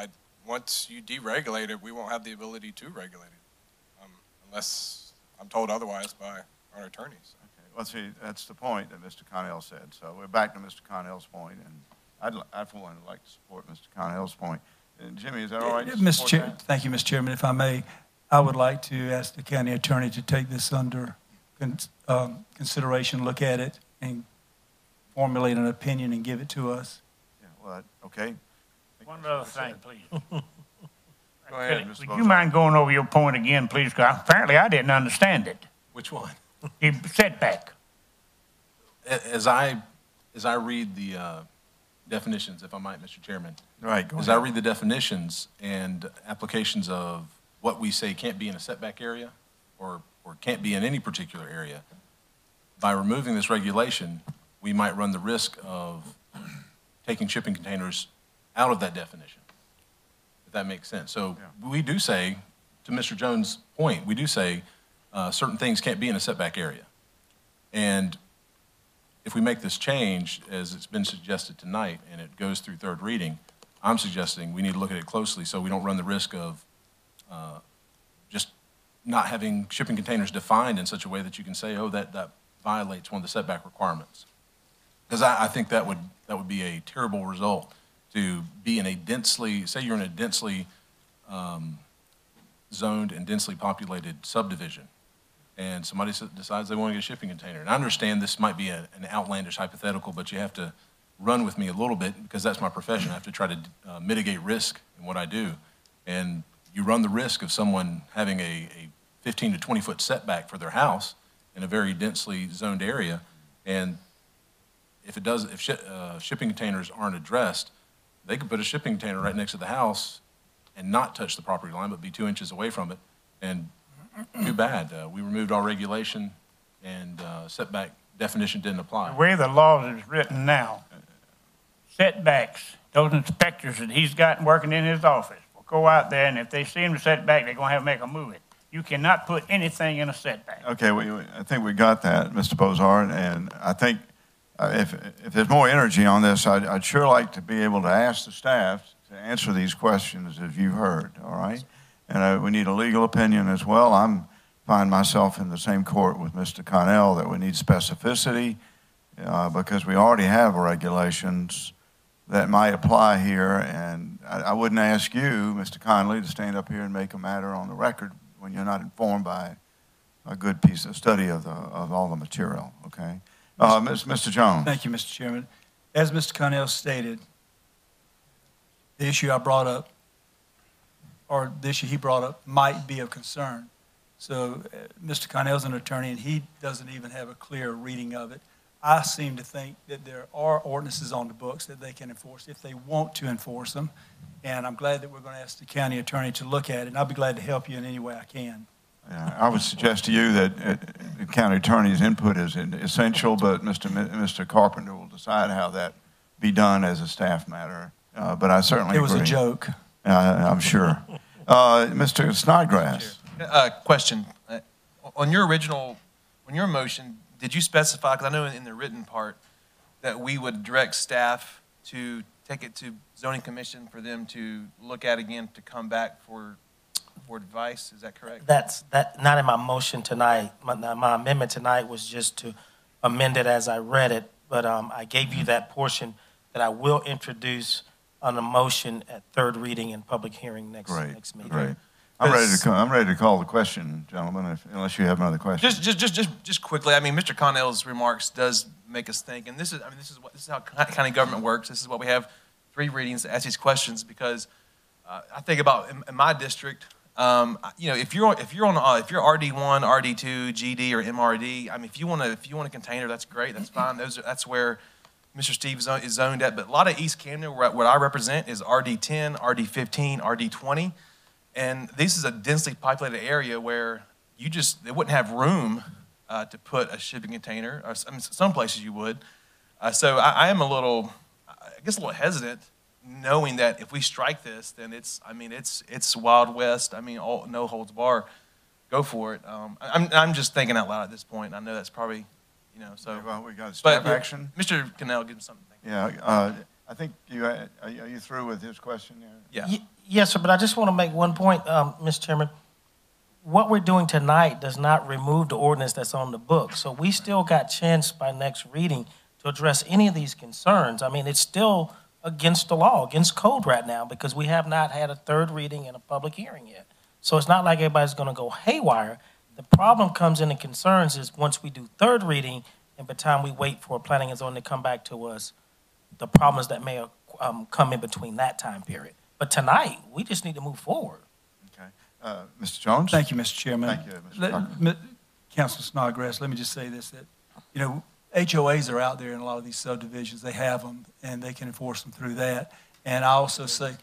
once you deregulate it, we won't have the ability to regulate it, unless I'm told otherwise by our attorneys. Okay. Well, see, that's the point that Mr. Connell said. So we're back to Mr. Connell's point, and I for one, would like to support Mr. Connell's point. Jimmy, is that all right? Thank you, Mr. Chairman. If I may, I would like to ask the county attorney to take this under consideration, look at it, and formulate an opinion and give it to us. Yeah, well, okay. One other thing, please. Go ahead, Mr. Would you mind going over your point again, please? 'Cause apparently I didn't understand it. Which one? The setback. As I read the definitions, if I might, Mr. Chairman. Right. Go As ahead. I read the definitions and applications of what we say can't be in a setback area or can't be in any particular area, by removing this regulation, we might run the risk of taking shipping containers out of that definition, if that makes sense. So we do say, to Mr. Jones' point, we do say certain things can't be in a setback area. And if we make this change, as it's been suggested tonight, and it goes through third reading, I'm suggesting we need to look at it closely so we don't run the risk of just not having shipping containers defined in such a way that you can say, oh, that violates one of the setback requirements. Because I think that would be a terrible result to be in a densely, say you're in a densely zoned and densely populated subdivision, and somebody decides they want to get a shipping container. And I understand this might be an outlandish hypothetical, but you have to run with me a little bit because that's my profession. I have to try to mitigate risk in what I do. And you run the risk of someone having a 15 to 20 foot setback for their house in a very densely zoned area. And if shipping containers aren't addressed, they could put a shipping container right next to the house and not touch the property line, but be 2 inches away from it. And too bad. We removed our regulation and setback definition didn't apply. The way the law is written now, setbacks, those inspectors that he's got working in his office will go out there, and if they see him in setback, they're going to have to make them move it. You cannot put anything in a setback. Okay, I think we got that, Mr. Bozard, and I think if there's more energy on this, I'd sure like to be able to ask the staff to answer these questions as you heard, all right? And we need a legal opinion as well. I find myself in the same court with Mr. Connell that we need specificity because we already have regulations that might apply here, and I wouldn't ask you, Mr. Conley, to stand up here and make a matter on the record when you're not informed by a good piece of study of all the material, okay? Mr. Jones. Thank you, Mr. Chairman. As Mr. Connell stated, the issue I brought up, or the issue he brought up, might be of concern. So Mr. Connell's an attorney, and he doesn't even have a clear reading of it. I seem to think that there are ordinances on the books that they can enforce if they want to enforce them. And I'm glad that we're going to ask the county attorney to look at it, and I'll be glad to help you in any way I can. Yeah, I would suggest to you that the county attorney's input is essential, but Mr. Carpenter will decide how that be done as a staff matter. But I certainly agree. It was a joke. I'm sure. Mr. Snodgrass. Question. On your motion, did you specify, because I know in the written part, that we would direct staff to take it to zoning commission for them to look at again to come back for advice? Is that correct? That's not in my motion tonight. My amendment tonight was just to amend it as I read it, but I gave you that portion that I will introduce on the motion at third reading and public hearing next meeting. Great. I'm ready to call the question, gentlemen, unless you have another question. Just quickly. I mean, Mr. Connell's remarks does make us think, and this is how county government works. This is why we have 3 readings to ask these questions, because I think about in my district, if you're RD1, RD2, GD, or MRD, I mean, if you want a container, that's great. That's fine. That's where Mr. Steve is zoned at. But a lot of East Camden, what I represent, is RD10, RD15, RD20. And this is a densely populated area where they wouldn't have room to put a shipping container. I mean, some places you would. So I am a little hesitant, knowing that if we strike this, then it's Wild West. I mean, no holds bar. Go for it. I'm just thinking out loud at this point. I know that's probably, so. Well, we got staff action. Mr. Cannell, give him something. Yeah. I think are you through with his question there? Yeah. Yes, sir, but I just want to make one point, Mr. Chairman. What we're doing tonight does not remove the ordinance that's on the book. So we still got chance by next reading to address any of these concerns. I mean, it's still against the law, against code right now, because we have not had a third reading and a public hearing yet. So it's not like everybody's going to go haywire. The problem comes in the concerns is once we do third reading and by the time we wait for planning and zoning to come back to us, the problems that may come in between that time period. But tonight, we just need to move forward. Okay. Mr. Jones? Thank you, Mr. Chairman. Thank you, Mr. Tucker. Councilor Snodgrass, let me just say this, that, HOAs are out there in a lot of these subdivisions. They have them, and they can enforce them through that. And I also say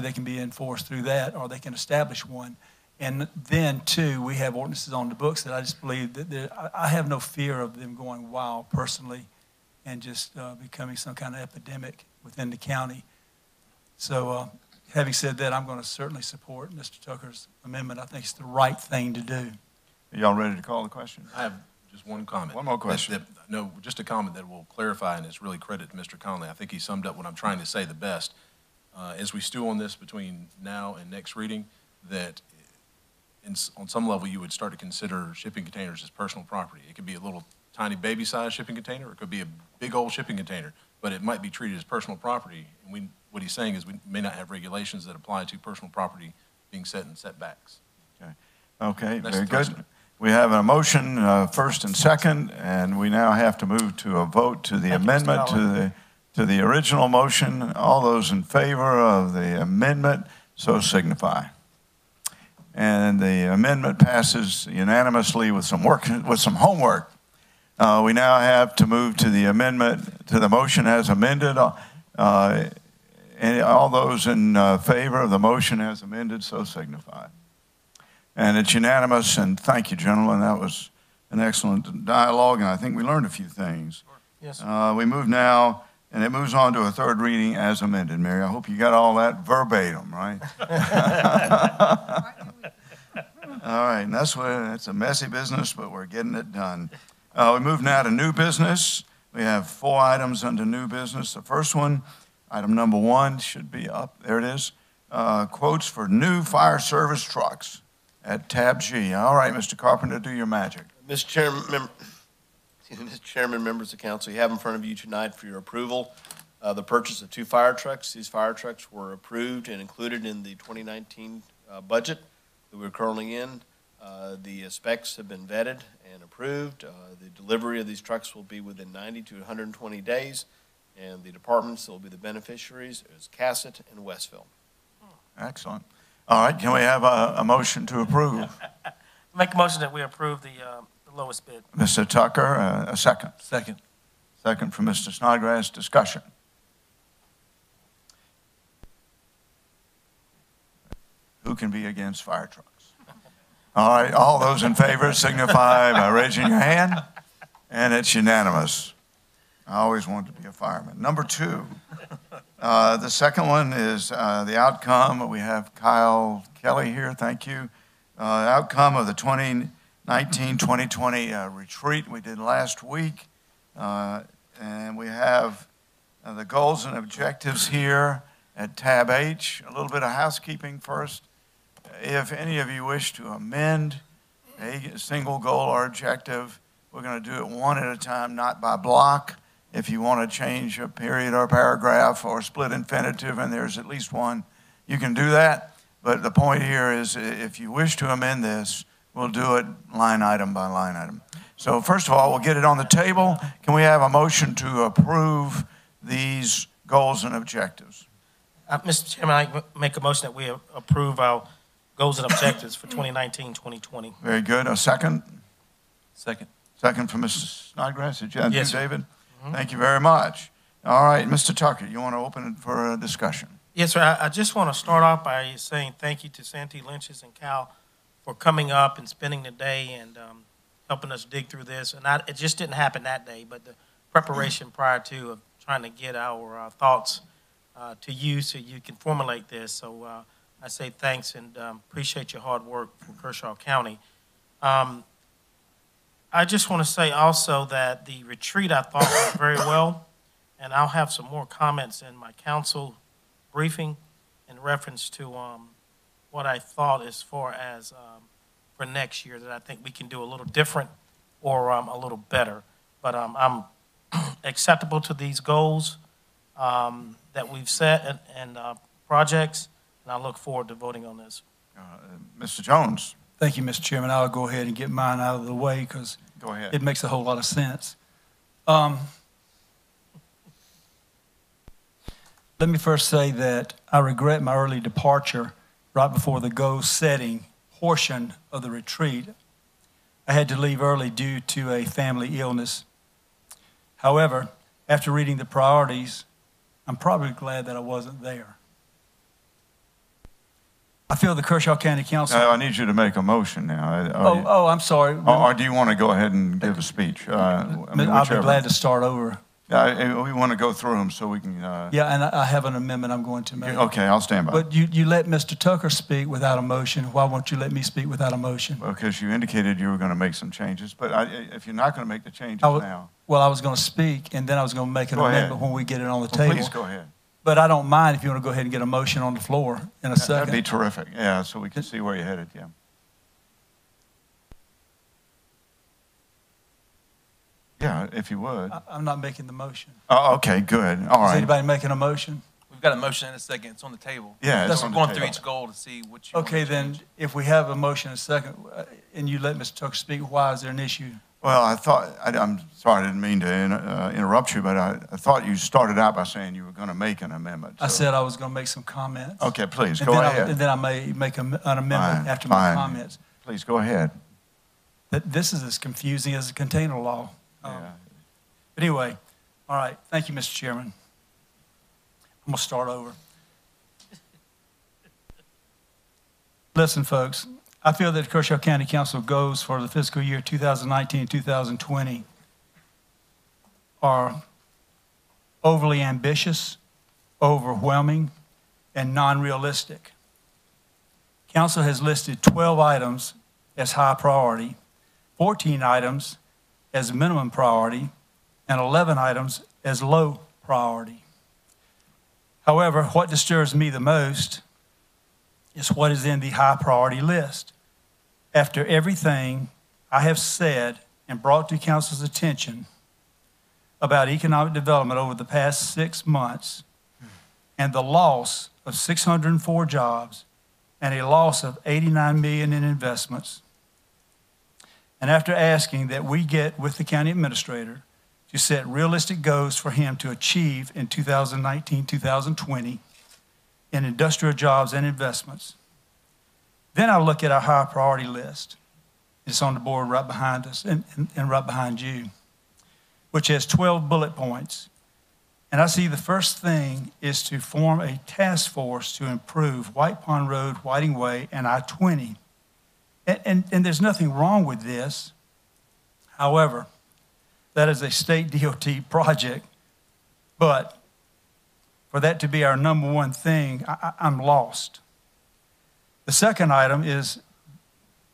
they can be enforced through that, or they can establish one. And then, too, we have ordinances on the books that I just believe that I have no fear of them going wild personally and just becoming some kind of epidemic within the county. So having said that, I'm going to certainly support Mr. Tucker's amendment. I think it's the right thing to do. Are y'all ready to call the question? I have just one comment. One more question. Just a comment that will clarify, and it's really credit to Mr. Conley. I think he summed up what I'm trying to say the best. As we stew on this between now and next reading, that on some level you would start to consider shipping containers as personal property. It could be a little tiny baby-sized shipping container, or it could be a big old shipping container. but it might be treated as personal property. And what he's saying is we may not have regulations that apply to personal property being set in setbacks. Okay, That's very the first good. one. We have a motion, first and second, and we now have to move to a vote to the Thank you, Mr. amendment to the original motion. All those in favor of the amendment, so signify. And the amendment passes unanimously with some homework. We now have to move to the amendment, to the motion as amended. And all those in favor of the motion as amended, so signify. And it's unanimous, and thank you, gentlemen. That was an excellent dialogue, and I think we learned a few things. Yes, We move now, and it moves on to a third reading as amended. Mary, I hope you got all that verbatim, right? All right, and that's a messy business, but we're getting it done. We move now to new business. We have 4 items under new business. The first one, item number 1, should be up. There it is. Quotes for new fire service trucks at tab G. All right, Mr. Carpenter, do your magic. Mr. Chairman, members of council, you have in front of you tonight for your approval the purchase of 2 fire trucks. These fire trucks were approved and included in the 2019 budget that we're currently in. The specs have been vetted and approved. The delivery of these trucks will be within 90 to 120 days, and the departments that will be the beneficiaries is Cassett and Westville. Excellent. All right, can we have a motion to approve? Make a motion that we approve the lowest bid. Mr. Tucker, a second. Second. Second from Mr. Snodgrass. Discussion. Who can be against fire trucks? All right, all those in favor signify by raising your hand, and it's unanimous. I always wanted to be a fireman. Number 2, the second one is the outcome. We have Kyle Kelly here. Thank you. Outcome of the 2019-2020 retreat we did last week. And we have the goals and objectives here at tab H. A little bit of housekeeping first. If any of you wish to amend a single goal or objective, we're going to do it one at a time, not by block. If you want to change a period or paragraph or split infinitive, and there's at least one, you can do that. But the point here is if you wish to amend this, we'll do it line item by line item. So first of all, we'll get it on the table. Can we have a motion to approve these goals and objectives? Mr. Chairman, I make a motion that we approve our goals and objectives for 2019-2020. Very good. A second? Second. Second from Mr. Snodgrass. Did you have Yes, to, sir. David? Thank you very much. All right, Mr. Tucker, you want to open it for a discussion? Yes, sir. I just want to start off by saying thank you to Santee Lynch's and Cal for coming up and spending the day and helping us dig through this. And it just didn't happen that day, but the preparation prior to of trying to get our thoughts to you so you can formulate this. So I say thanks and appreciate your hard work for Kershaw County. I just want to say also that the retreat I thought went very well, and I'll have some more comments in my council briefing in reference to what I thought as far as for next year that I think we can do a little different or a little better. But I'm acceptable to these goals that we've set and projects, and I look forward to voting on this. Mr. Jones. Thank you, Mr. Chairman. I'll go ahead and get mine out of the way because it makes a whole lot of sense. Let me first say that I regret my early departure right before the goal setting portion of the retreat. I had to leave early due to a family illness. However, after reading the priorities, I'm probably glad that I wasn't there. I feel the Kershaw County Council. I need you to make a motion now. I'm sorry. Or do you want to go ahead and give a speech? I'll be glad to start over. We want to go through them so we can. Yeah, and I have an amendment I'm going to make. Okay, I'll stand by. But you let Mr. Tucker speak without a motion. Why won't you let me speak without a motion? Because you indicated you were going to make some changes. But if you're not going to make the changes now. Well, I was going to speak, and then I was going to make an amendment when we get it on the table. Please go ahead. But I don't mind if you want to go ahead and get a motion on the floor in a second. That'd be terrific. Yeah, so we can see where you're headed. Yeah. Yeah, if you would. I'm not making the motion. Oh, okay, good. All Is right. anybody making a motion? We've got a motion in a second. It's on the table. Yeah, That's it's on the going table. through each goal to see what you Okay, want to then, change. if we have a motion in a second, and you let Mr. Tucker speak, why is there an issue? Well, I'm sorry, I didn't mean to interrupt you, but I thought you started out by saying you were going to make an amendment. I so- said I was going to make some comments. Okay, please, And go then ahead. and then I may make an amendment Fine, after my fine. comments. Please, go ahead. This is as confusing as a container law. Yeah. But anyway, all right, thank you, Mr. Chairman. I'm going to start over. Listen, folks, I feel that the Kershaw County Council goals for the fiscal year 2019-2020 are overly ambitious, overwhelming, and non-realistic. Council has listed 12 items as high priority, 14 items as minimum priority, and 11 items as low priority. However, what disturbs me the most is what is in the high priority list. After everything I have said and brought to council's attention about economic development over the past 6 months and the loss of 604 jobs and a loss of $89 million in investments, and after asking that we get with the county administrator to set realistic goals for him to achieve in 2019-2020 in industrial jobs and investments. Then I look at our high priority list. It's on the board right behind us and right behind you, which has 12 bullet points. And I see the first thing is to form a task force to improve White Pond Road, Whiting Way, and I-20. And there's nothing wrong with this. However, that is a state DOT project. But for that to be our number one thing, I'm lost. The second item is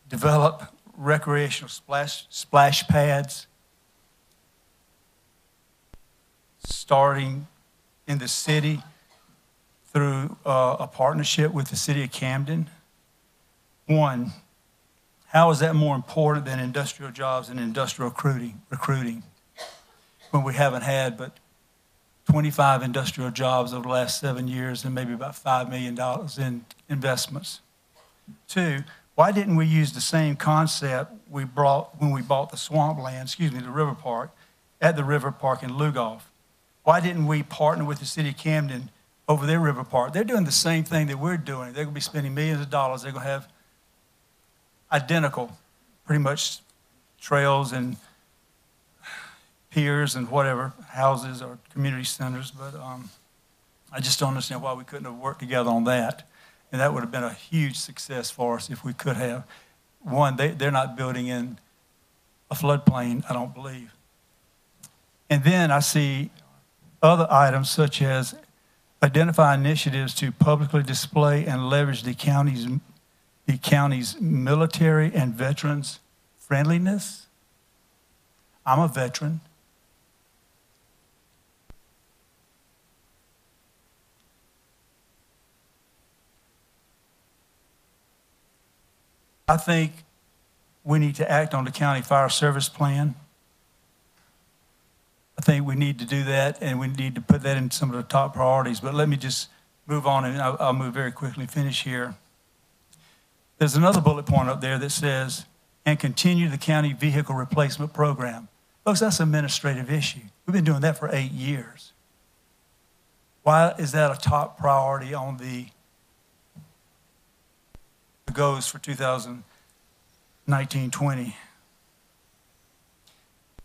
develop recreational splash pads starting in the city through a partnership with the city of Camden. One, how is that more important than industrial jobs and industrial recruiting when we haven't had but 25 industrial jobs over the last 7 years and maybe about $5 million in investments? Two, why didn't we use the same concept we brought when we bought the swampland, the river park, at the river park in Lugoff? Why didn't we partner with the city of Camden over their river park? They're doing the same thing that we're doing. They're going to be spending millions of dollars. They're going to have identical, pretty much, trails and piers and whatever, houses or community centers. But I just don't understand why we couldn't have worked together on that. And that would have been a huge success for us if we could have. One, they're not building in a floodplain, I don't believe. And then I see other items such as identify initiatives to publicly display and leverage the county's military and veterans friendliness. I'm a veteran. I think we need to act on the county fire service plan. I think we need to do that, and we need to put that in some of the top priorities. But let me just move on, and I'll move very quickly and finish here. There's another bullet point up there that says, and continue the county vehicle replacement program. Folks, that's an administrative issue. We've been doing that for 8 years. Why is that a top priority on the goals for 2019-20?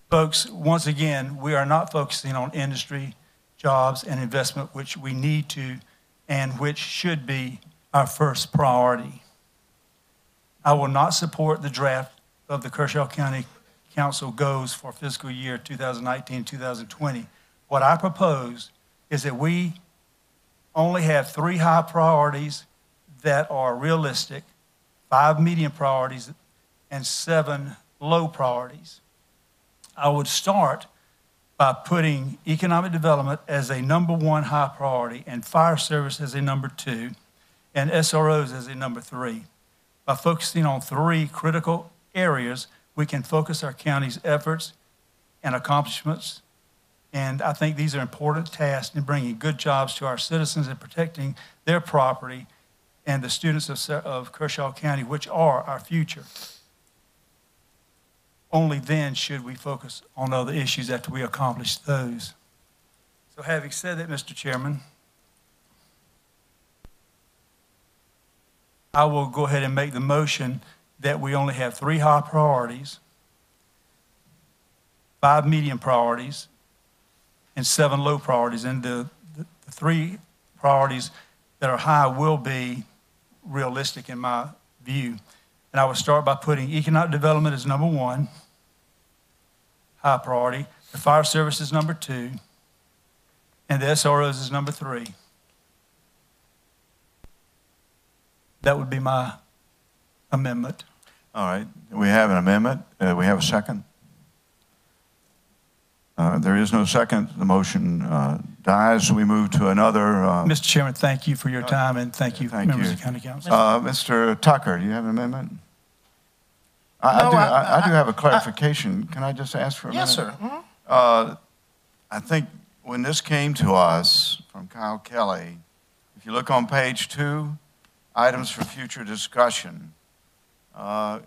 Folks, once again, we are not focusing on industry, jobs, and investment, which we need to and which should be our first priority. I will not support the draft of the Kershaw County Council goals for fiscal year 2019-2020. What I propose is that we only have 3 high priorities that are realistic, 5 medium priorities, and 7 low priorities. I would start by putting economic development as a number 1 high priority and fire service as a number 2 and SROs as a number 3. By focusing on 3 critical areas, we can focus our county's efforts and accomplishments. And I think these are important tasks in bringing good jobs to our citizens and protecting their property and the students of Kershaw County, which are our future. Only then should we focus on other issues after we accomplish those. So having said that, Mr. Chairman, I will go ahead and make the motion that we only have 3 high priorities, 5 medium priorities, and 7 low priorities. And the 3 priorities that are high will be realistic in my view. And I would start by putting economic development as number 1, high priority. The fire service is number 2, and the SROs is number 3. That would be my amendment. All right, we have an amendment. We have a second. There is no second. The motion dies. We move to another. Mr. Chairman, thank you for your time, and thank you, members of the County Council. Mr. Tucker, do you have an amendment? I do have a clarification. Can I just ask for a minute? Yes, sir. I think when this came to us from Kyle Kelly, if you look on page 2, items for future discussion, I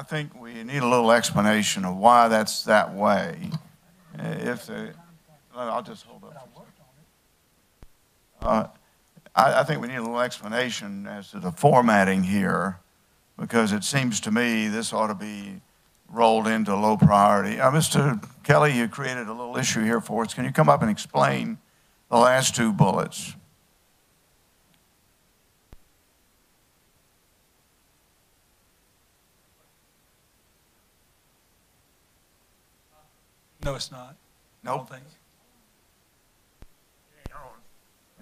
think we need a little explanation of why that's that way. I'll just hold up. I think we need a little explanation as to the formatting here, because it seems to me this ought to be rolled into low priority. Mr. Kelly, you created a little issue here for us. Can you come up and explain the last 2 bullets? No, it's not. Nope.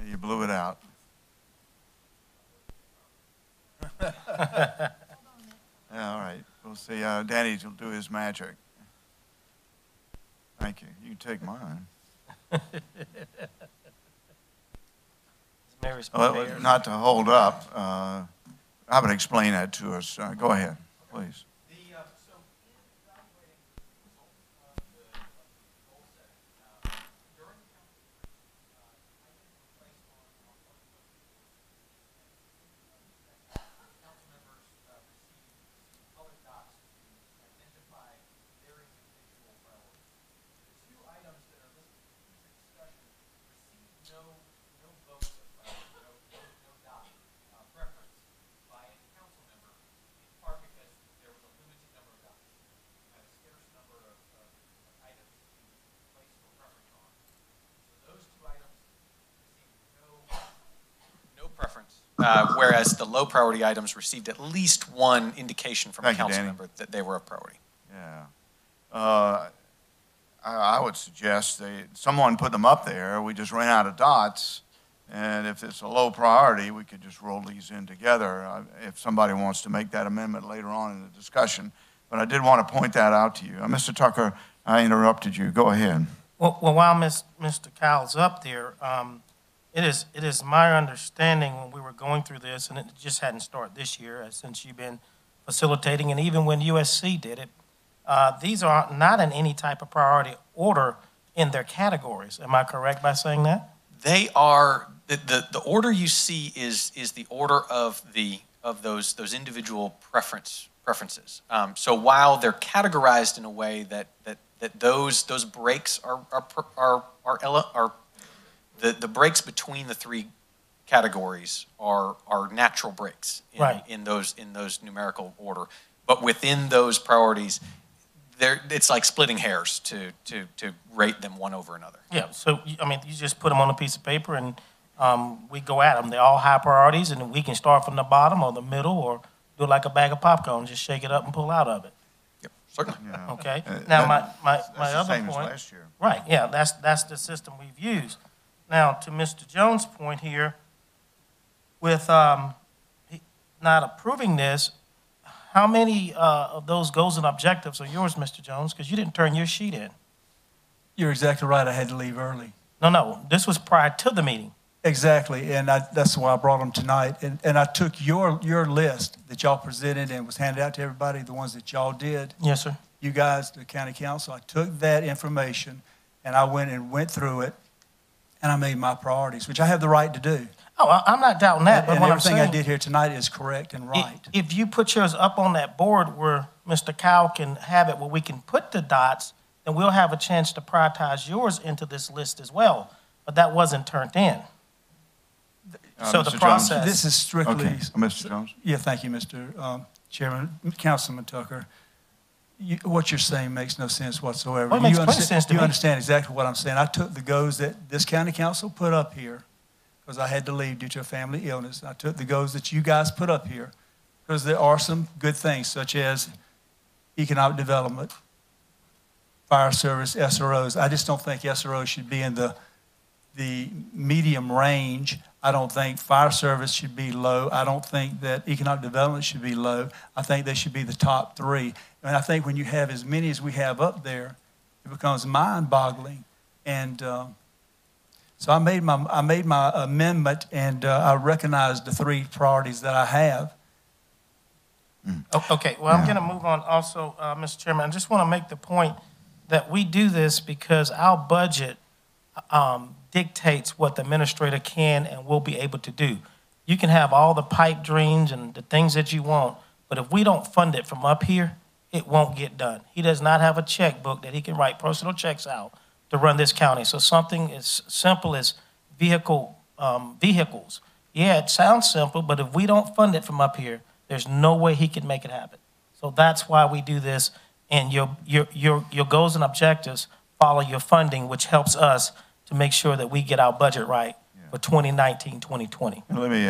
You blew it out. Yeah, all right. We'll see. Danny will do his magic. Thank you. You can take mine. Well, not to hold up, I would explain that to us. Go ahead, please. Whereas the low priority items received at least 1 indication from a council member that they were a priority. Yeah. I would suggest someone put them up there. We just ran out of dots. And if it's a low priority, we could just roll these in together if somebody wants to make that amendment later on in the discussion. But I did want to point that out to you. Mr. Tucker, I interrupted you. Go ahead. Well, while Mr. Kyle's up there, it is my understanding when we were going through this, and it just hadn't started this year, since you've been facilitating, and even when USC did it, these are not in any type of priority order in their categories. Am I correct by saying that? They are, the order you see is the order of those individual preferences. So while they're categorized in a way that those breaks are the breaks between the 3 categories are natural breaks in those numerical order. But within those priorities, it's like splitting hairs to rate them one over another. Yeah, so, I mean, you just put them on a piece of paper and we go at them. They're all high priorities, and we can start from the bottom or the middle or do it like a bag of popcorn, just shake it up and pull out of it. Yep, certainly. Yeah. Okay. Now, my other same point. as last year. Right, yeah, that's the system we've used. Now, to Mr. Jones' point here, with not approving this, how many of those goals and objectives are yours, Mr. Jones? Because you didn't turn your sheet in. You're exactly right. I had to leave early. No, this was prior to the meeting. Exactly, and that's why I brought them tonight. And I took your list that y'all presented and was handed out to everybody, the ones that y'all did. Yes, sir. You guys, the county council, I took that information and I went through it and I made my priorities, which I have the right to do. Oh, I'm not doubting that, but And what I'm everything saying, I did here tonight is correct and right. if you put yours up on that board where Mr. Cowell can have it where we can put the dots, then we'll have a chance to prioritize yours into this list as well. But that wasn't turned in. So Mr. the Jones? process. This is strictly. Okay, Mr. Jones? Yeah, thank you, Mr. Chairman. Councilman Tucker, what you're saying makes no sense whatsoever. Well, it makes plenty sense to you me. understand exactly what I'm saying. I took the goals that this county council put up here because I had to leave due to a family illness. I took the goals that you guys put up here because there are some good things such as economic development, fire service, SROs. I just don't think SROs should be in the medium range. I don't think fire service should be low. I don't think that economic development should be low. I think they should be the top three. And I think when you have as many as we have up there, it becomes mind-boggling. And so I made my amendment, and I recognized the three priorities that I have. Okay, well, I'm going to move on also, Mr. Chairman. I just want to make the point that we do this because our budget dictates what the administrator can and will be able to do. You can have all the pipe dreams and the things that you want, but if we don't fund it from up here, it won't get done. He does not have a checkbook that he can write personal checks out to run this county. So something as simple as vehicles. Yeah, it sounds simple, but if we don't fund it from up here, there's no way he can make it happen. So that's why we do this, and your goals and objectives follow your funding, which helps us to make sure that we get our budget right for 2019, 2020. And let me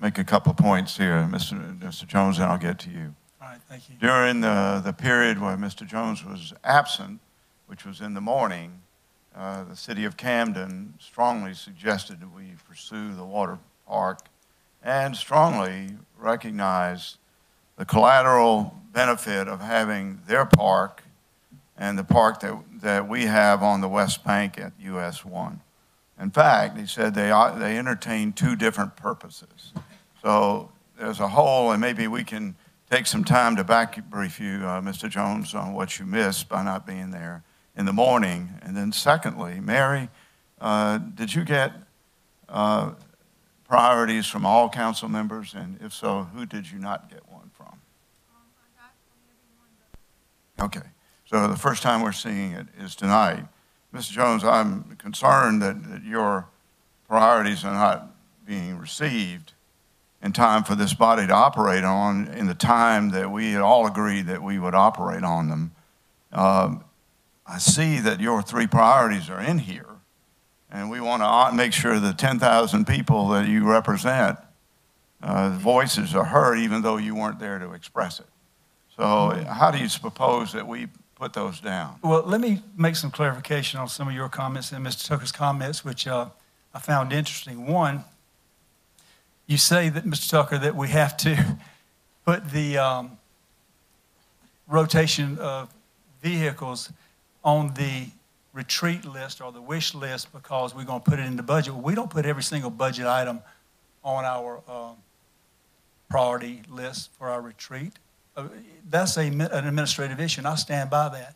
make a couple of points here, Mr. Jones, and I'll get to you. All right, thank you. During the period where Mr. Jones was absent, which was in the morning, the city of Camden strongly suggested that we pursue the water park and strongly recognize the collateral benefit of having their park and the park that we have on the West Bank at US 1. In fact, he said they entertain two different purposes. So there's a whole, and maybe we can take some time to back brief you, Mr. Jones, on what you missed by not being there in the morning. And then secondly, Mary, did you get priorities from all council members? And if so, who did you not get one from? I got from everyone. Okay. So the first time we're seeing it is tonight. Mr. Jones, I'm concerned that your priorities are not being received in time for this body to operate on in the time that we had all agreed that we would operate on them. I see that your three priorities are in here, and we want to make sure the 10,000 people that you represent, voices are heard even though you weren't there to express it. So how do you propose that we put those down? Well, let me make some clarification on some of your comments and Mr. Tucker's comments, which I found interesting. One, you say that, Mr. Tucker, that we have to put the rotation of vehicles on the retreat list or the wish list because we're going to put it in the budget. Well, we don't put every single budget item on our priority list for our retreat. That's an administrative issue, and I stand by that.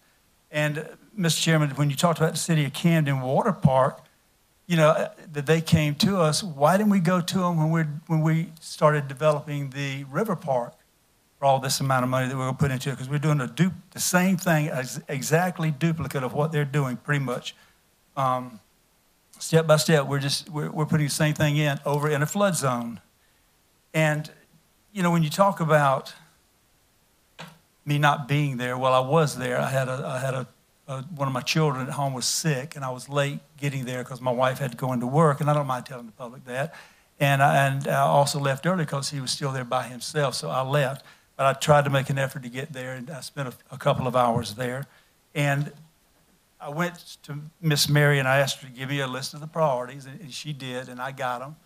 And, Mr. Chairman, when you talked about the City of Camden Water Park, you know, that they came to us, why didn't we go to them when we started developing the river park for all this amount of money that we're going to put into it? Because we're doing the same thing, exactly duplicate of what they're doing, pretty much. Step by step, we're putting the same thing in over in a flood zone. And, you know, when you talk about me not being there, well, I was there. I had one of my children at home was sick, and I was late getting there because my wife had to go into work, and I don't mind telling the public that. And I also left early because he was still there by himself, so I left. But I tried to make an effort to get there, and I spent a couple of hours there. And I went to Miss Mary, and I asked her to give me a list of the priorities, and she did, and I got them.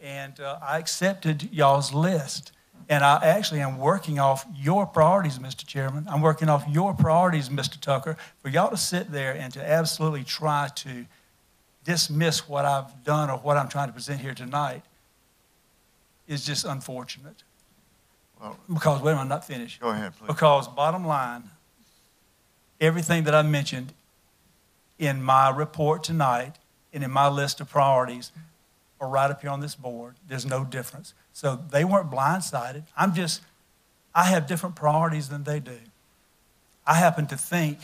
And I accepted y'all's list. And I actually am working off your priorities, Mr. Chairman. I'm working off your priorities, Mr. Tucker, for y'all to sit there and to absolutely try to dismiss what I've done or what I'm trying to present here tonight is just unfortunate. Well, because, wait a minute, I'm not finished. Go ahead, please. Because bottom line, everything that I mentioned in my report tonight and in my list of priorities are right up here on this board. There's no difference. So they weren't blindsided. I have different priorities than they do. I happen to think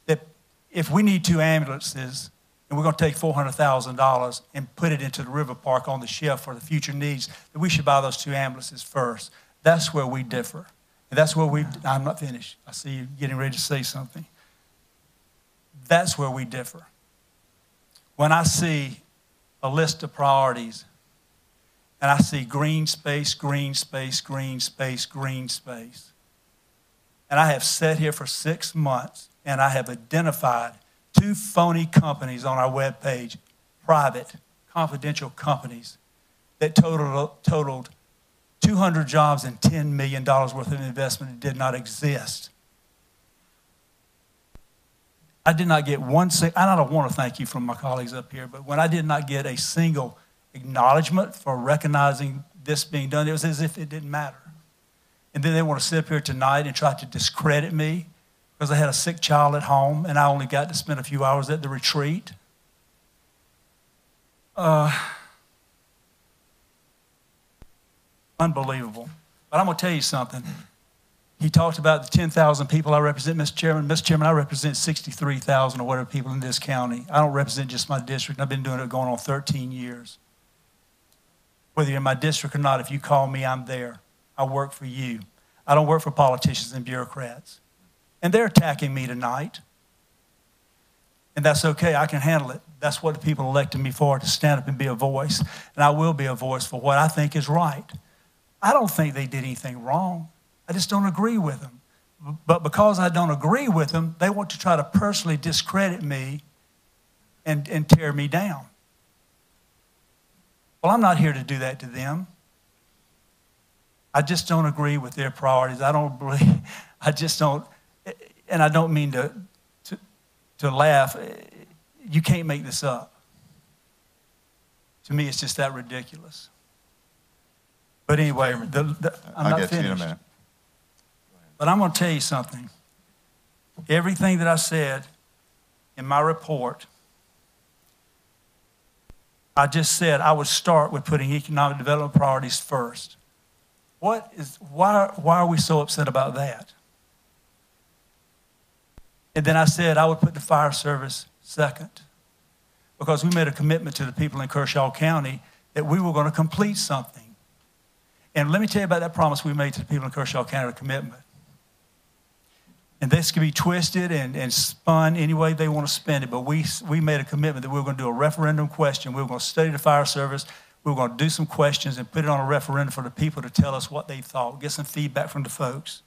that if we need 2 ambulances and we're going to take $400,000 and put it into the river park on the shelf for the future needs, that we should buy those 2 ambulances first. That's where we differ. And that's where I'm not finished. I see you getting ready to say something. That's where we differ. When I see a list of priorities and I see green space, green space, green space, green space, and I have sat here for 6 months and I have identified 2 phony companies on our webpage, private, confidential companies that totaled 200 jobs and $10 million worth of investment that did not exist. I did not get one single, and I don't want to thank you from my colleagues up here, but when I did not get a single acknowledgement for recognizing this being done, it was as if it didn't matter. And then they want to sit up here tonight and try to discredit me because I had a sick child at home and I only got to spend a few hours at the retreat. Unbelievable. But I'm going to tell you something. He talked about the 10,000 people I represent, Mr. Chairman. Mr. Chairman, I represent 63,000 or whatever people in this county. I don't represent just my district. I've been doing it going on 13 years. Whether you're in my district or not, if you call me, I'm there. I work for you. I don't work for politicians and bureaucrats. And they're attacking me tonight. And that's okay. I can handle it. That's what the people elected me for, to stand up and be a voice. And I will be a voice for what I think is right. I don't think they did anything wrong. I just don't agree with them. But because I don't agree with them, they want to try to personally discredit me and tear me down. Well, I'm not here to do that to them. I just don't agree with their priorities. I just don't, and I don't mean to laugh. You can't make this up. To me, it's just that ridiculous. But anyway, I'm not get finished. you in a minute. But I'm going to tell you something. Everything that I said in my report, I just said I would start with putting economic development priorities first. Why are we so upset about that? And then I said I would put the fire service second, because we made a commitment to the people in Kershaw County that we were going to complete something. And let me tell you about that promise we made to the people in Kershaw County, a commitment. And this can be twisted and spun any way they want to spin it, but we made a commitment that we were going to do a referendum question. We were going to study the fire service. We were going to do some questions and put it on a referendum for the people to tell us what they thought, get some feedback from the folks.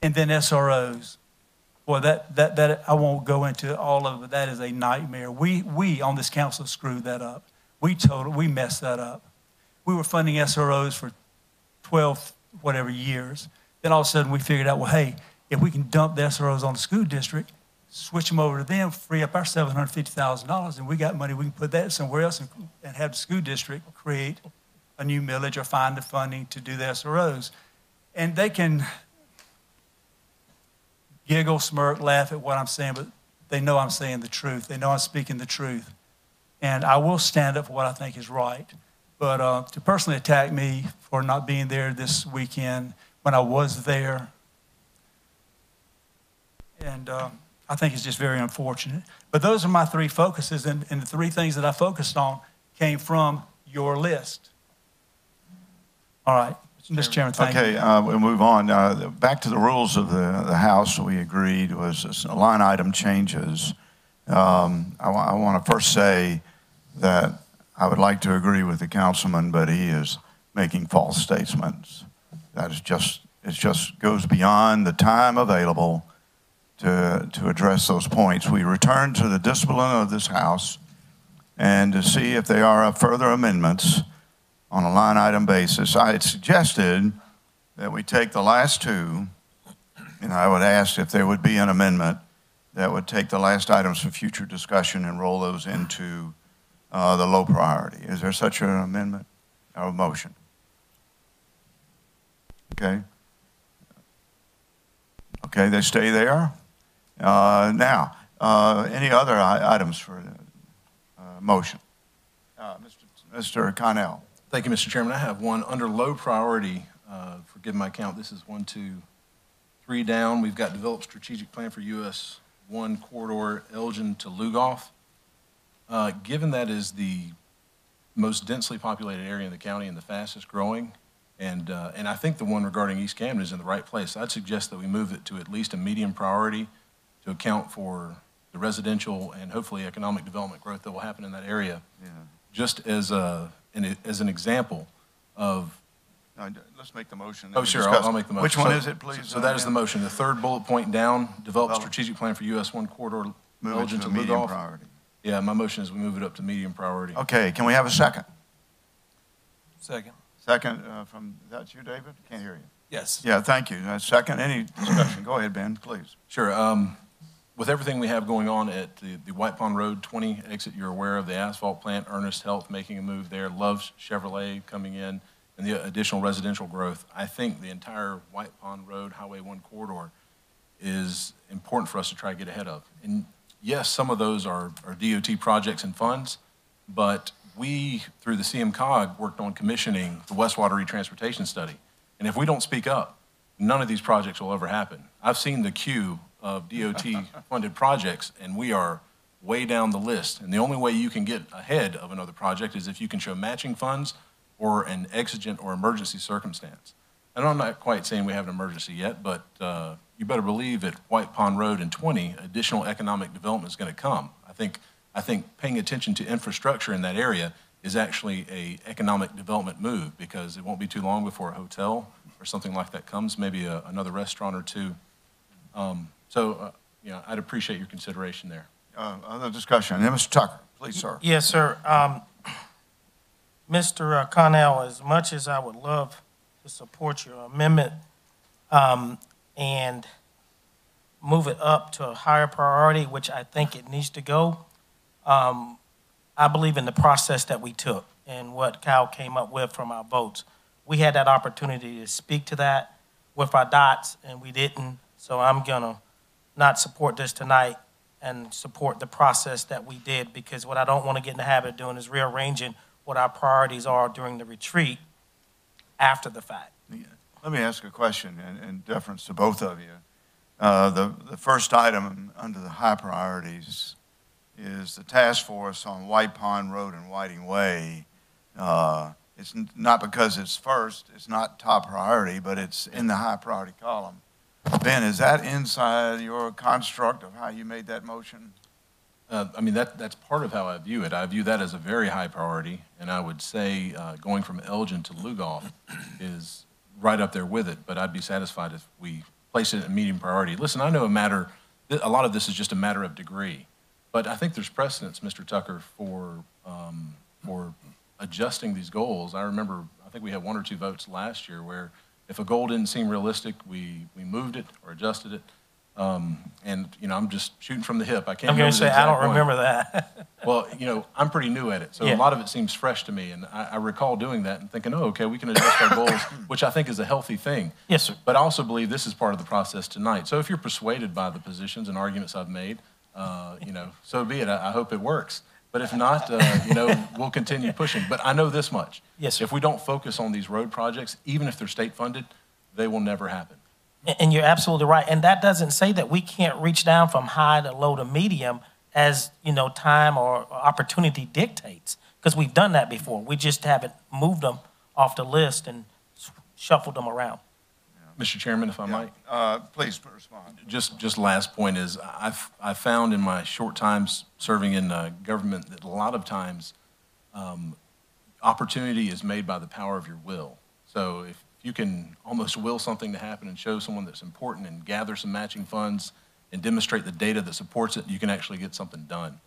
And then SROs. Boy, that I won't go into all of it, but that is a nightmare. We on this council screwed that up. We messed that up. We were funding SROs for 12 whatever years. Then all of a sudden we figured out, well, hey, if we can dump the SROs on the school district, switch them over to them, free up our $750,000, and we got money, we can put that somewhere else and have the school district create a new millage or find the funding to do the SROs. And they can giggle, smirk, laugh at what I'm saying, but they know I'm saying the truth. They know I'm speaking the truth. And I will stand up for what I think is right. But to personally attack me for not being there this weekend when I was there, and I think it's just very unfortunate. But those are my 3 focuses, and the 3 things that I focused on came from your list. All right, Mr. Chairman, thank you. Okay, we'll move on. Back to the rules of the House, we agreed was line item changes. I want to first say that I would like to agree with the councilman, but he is making false statements. That is it just goes beyond the time available to address those points. We return to the discipline of this House and to see if there are further amendments on a line item basis. I had suggested that we take the last 2, and I would ask if there would be an amendment that would take the last items for future discussion and roll those into the low priority. Is there such an amendment or a motion? Okay. Okay, they stay there. Now, any other items for motion? Mr. Connell. Thank you, Mr. Chairman. I have one under low priority. Forgive my count. This is 1, 2, 3 down. We've got developed strategic plan for US 1 corridor, Elgin to Lugoff. Given that is the most densely populated area in the county and the fastest growing, and I think the one regarding East Camden is in the right place, I'd suggest that we move it to at least a medium priority to account for the residential and hopefully economic development growth that will happen in that area. Yeah. Just as an example of. Let's make the motion. Oh, sure, I'll make the motion. Which one is it, please? So that is the motion. The third bullet point down, develop a strategic plan for US 1 corridor, Elgin to medium Lugoff. priority. Yeah, my motion is we move it up to medium priority. Okay, can we have a second? Second. Second from, is that you, David? Can't hear you. Yes. Yeah, thank you. Second, any discussion? Go ahead, Ben, please. Sure. With everything we have going on at the White Pond Road 20 exit, you're aware of the asphalt plant, Ernest Health making a move there, Love's Chevrolet coming in, and the additional residential growth. I think the entire White Pond Road Highway 1 corridor is important for us to try to get ahead of. And yes, some of those are DOT projects and funds, but we, through the CMCOG, worked on commissioning the Westwater Retransportation Study. And if we don't speak up, none of these projects will ever happen. I've seen the queue of DOT-funded projects, and we are way down the list. And the only way you can get ahead of another project is if you can show matching funds or an exigent or emergency circumstance. And I'm not quite saying we have an emergency yet, but you better believe at White Pond Road and 20, additional economic development is going to come. I think paying attention to infrastructure in that area is actually a economic development move, because it won't be too long before a hotel or something like that comes, maybe another restaurant or two. You know, I'd appreciate your consideration there. Other discussion. And Mr. Tucker, please, sir. Yes, sir. Mr. Connell, as much as I would love to support your amendment and move it up to a higher priority, which I think it needs to go, I believe in the process that we took and what Cal came up with from our votes. We had that opportunity to speak to that with our dots, and we didn't. So I'm going to not support this tonight and support the process that we did, because what I don't want to get in the habit of doing is rearranging what our priorities are during the retreat after the fact. Let me ask a question in deference to both of you. The first item under the high priorities is the task force on White Pond Road and Whiting Way. It's not because it's first, it's not top priority, but it's in the high priority column. Ben, is that inside your construct of how you made that motion? I mean, that's part of how I view it. I view that as a very high priority, and I would say going from Elgin to Lugoff is right up there with it, but I'd be satisfied if we place it at medium priority. Listen, I know a lot of this is just a matter of degree, but I think there's precedence, Mr. Tucker, for adjusting these goals. I think we had 1 or 2 votes last year where if a goal didn't seem realistic, we moved it or adjusted it. And, you know, I'm just shooting from the hip. I can't. I'm going to say, I don't remember that. Well, you know, I'm pretty new at it, so Yeah. a lot of it seems fresh to me. And I recall doing that and thinking, oh, okay, we can adjust our goals, which I think is a healthy thing. Yes, sir. But I also believe this is part of the process tonight. So if you're persuaded by the positions and arguments I've made, you know, so be it. I hope it works. But if not, you know, we'll continue pushing. But I know this much. Yes, sir. If we don't focus on these road projects, even if they're state funded, they will never happen. And you're absolutely right. And that doesn't say that we can't reach down from high to low to medium as, you know, time or opportunity dictates, because we've done that before. We just haven't moved them off the list and shuffled them around. Mr. Chairman, if I might. Please respond. Just last point is I've found in my short times serving in government that a lot of times opportunity is made by the power of your will. So if you can almost will something to happen and show someone that's important and gather some matching funds and demonstrate the data that supports it, you can actually get something done.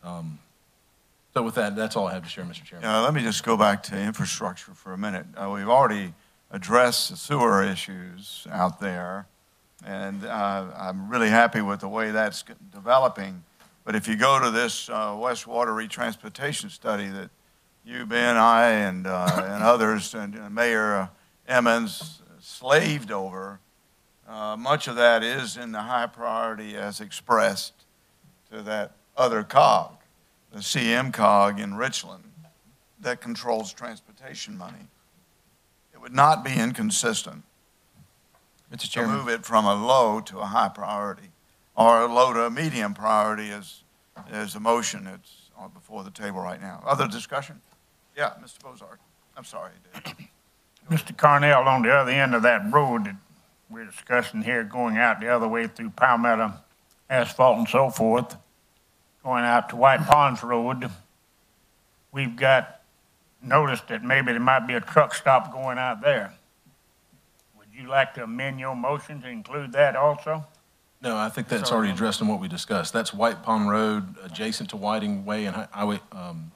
So with that, that's all I have to share, Mr. Chairman. Let me just go back to infrastructure for a minute. We've already addressed the sewer issues out there. And I'm really happy with the way that's developing. But if you go to this West Water Retransportation study that you, Ben, I, and others, and Mayor Emmons slaved over, much of that is in the high priority as expressed to that other cog, the CM cog in Richland, that controls transportation money. It would not be inconsistent Mr. to Chairman. move it from a low to a high priority, or a low to a medium priority as the motion that's before the table right now. Other discussion? Yeah, Mr. Bozard. I'm sorry, Dave. Mr. Carnell, on the other end of that road that we're discussing here, going out the other way through Palmetto, asphalt and so forth, going out to White Ponds Road, we've got noticed that maybe there might be a truck stop going out there. Would you like to amend your motion to include that also? No, I think that's already addressed in what we discussed. That's White Pond Road, adjacent to Whiting Way and Highway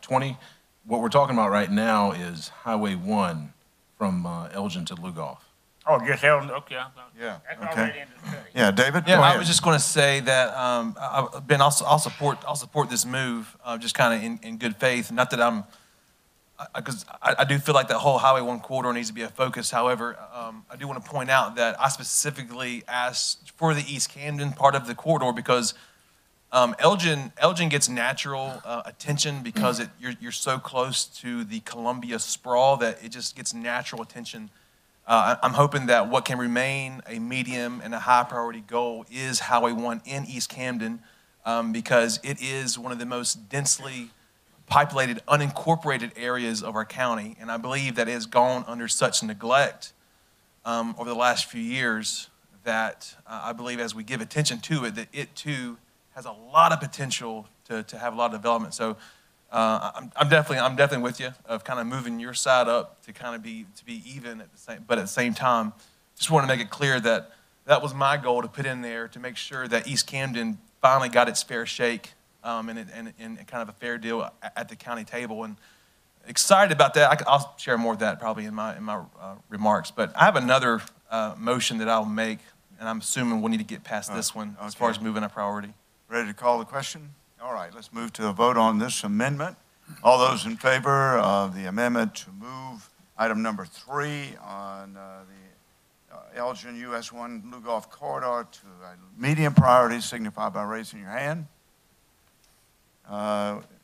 20. What we're talking about right now is Highway 1 from Elgin to Lugoff. Oh, just Elgin, okay. Yeah, That's okay. already in the study. Yeah, David? Yeah, Go I ahead. was just going to say that, Ben, I'll support this move, just kind of in good faith. Not that because I do feel like that whole Highway 1 corridor needs to be a focus. However, I do want to point out that I specifically asked for the East Camden part of the corridor because Elgin gets natural attention because you're so close to the Columbia sprawl that it just gets natural attention. I'm hoping that what can remain a medium and a high priority goal is Highway 1 in East Camden because it is one of the most densely populated, unincorporated areas of our county. And I believe that it has gone under such neglect over the last few years that I believe as we give attention to it, that it too has a lot of potential to have a lot of development. So I'm definitely with you of kind of moving your side up to kind of be even at the same time, just want to make it clear that that was my goal to put in there to make sure that East Camden finally got its fair shake and kind of a fair deal at the county table. And excited about that. I'll share more of that probably in my remarks. But I have another motion that I'll make, and I'm assuming we'll need to get past this one as far as moving a priority. Ready to call the question? All right, let's move to a vote on this amendment. All those in favor of the amendment to move item number 3 on the Elgin US 1 Lugoff corridor to a medium priority signify by raising your hand.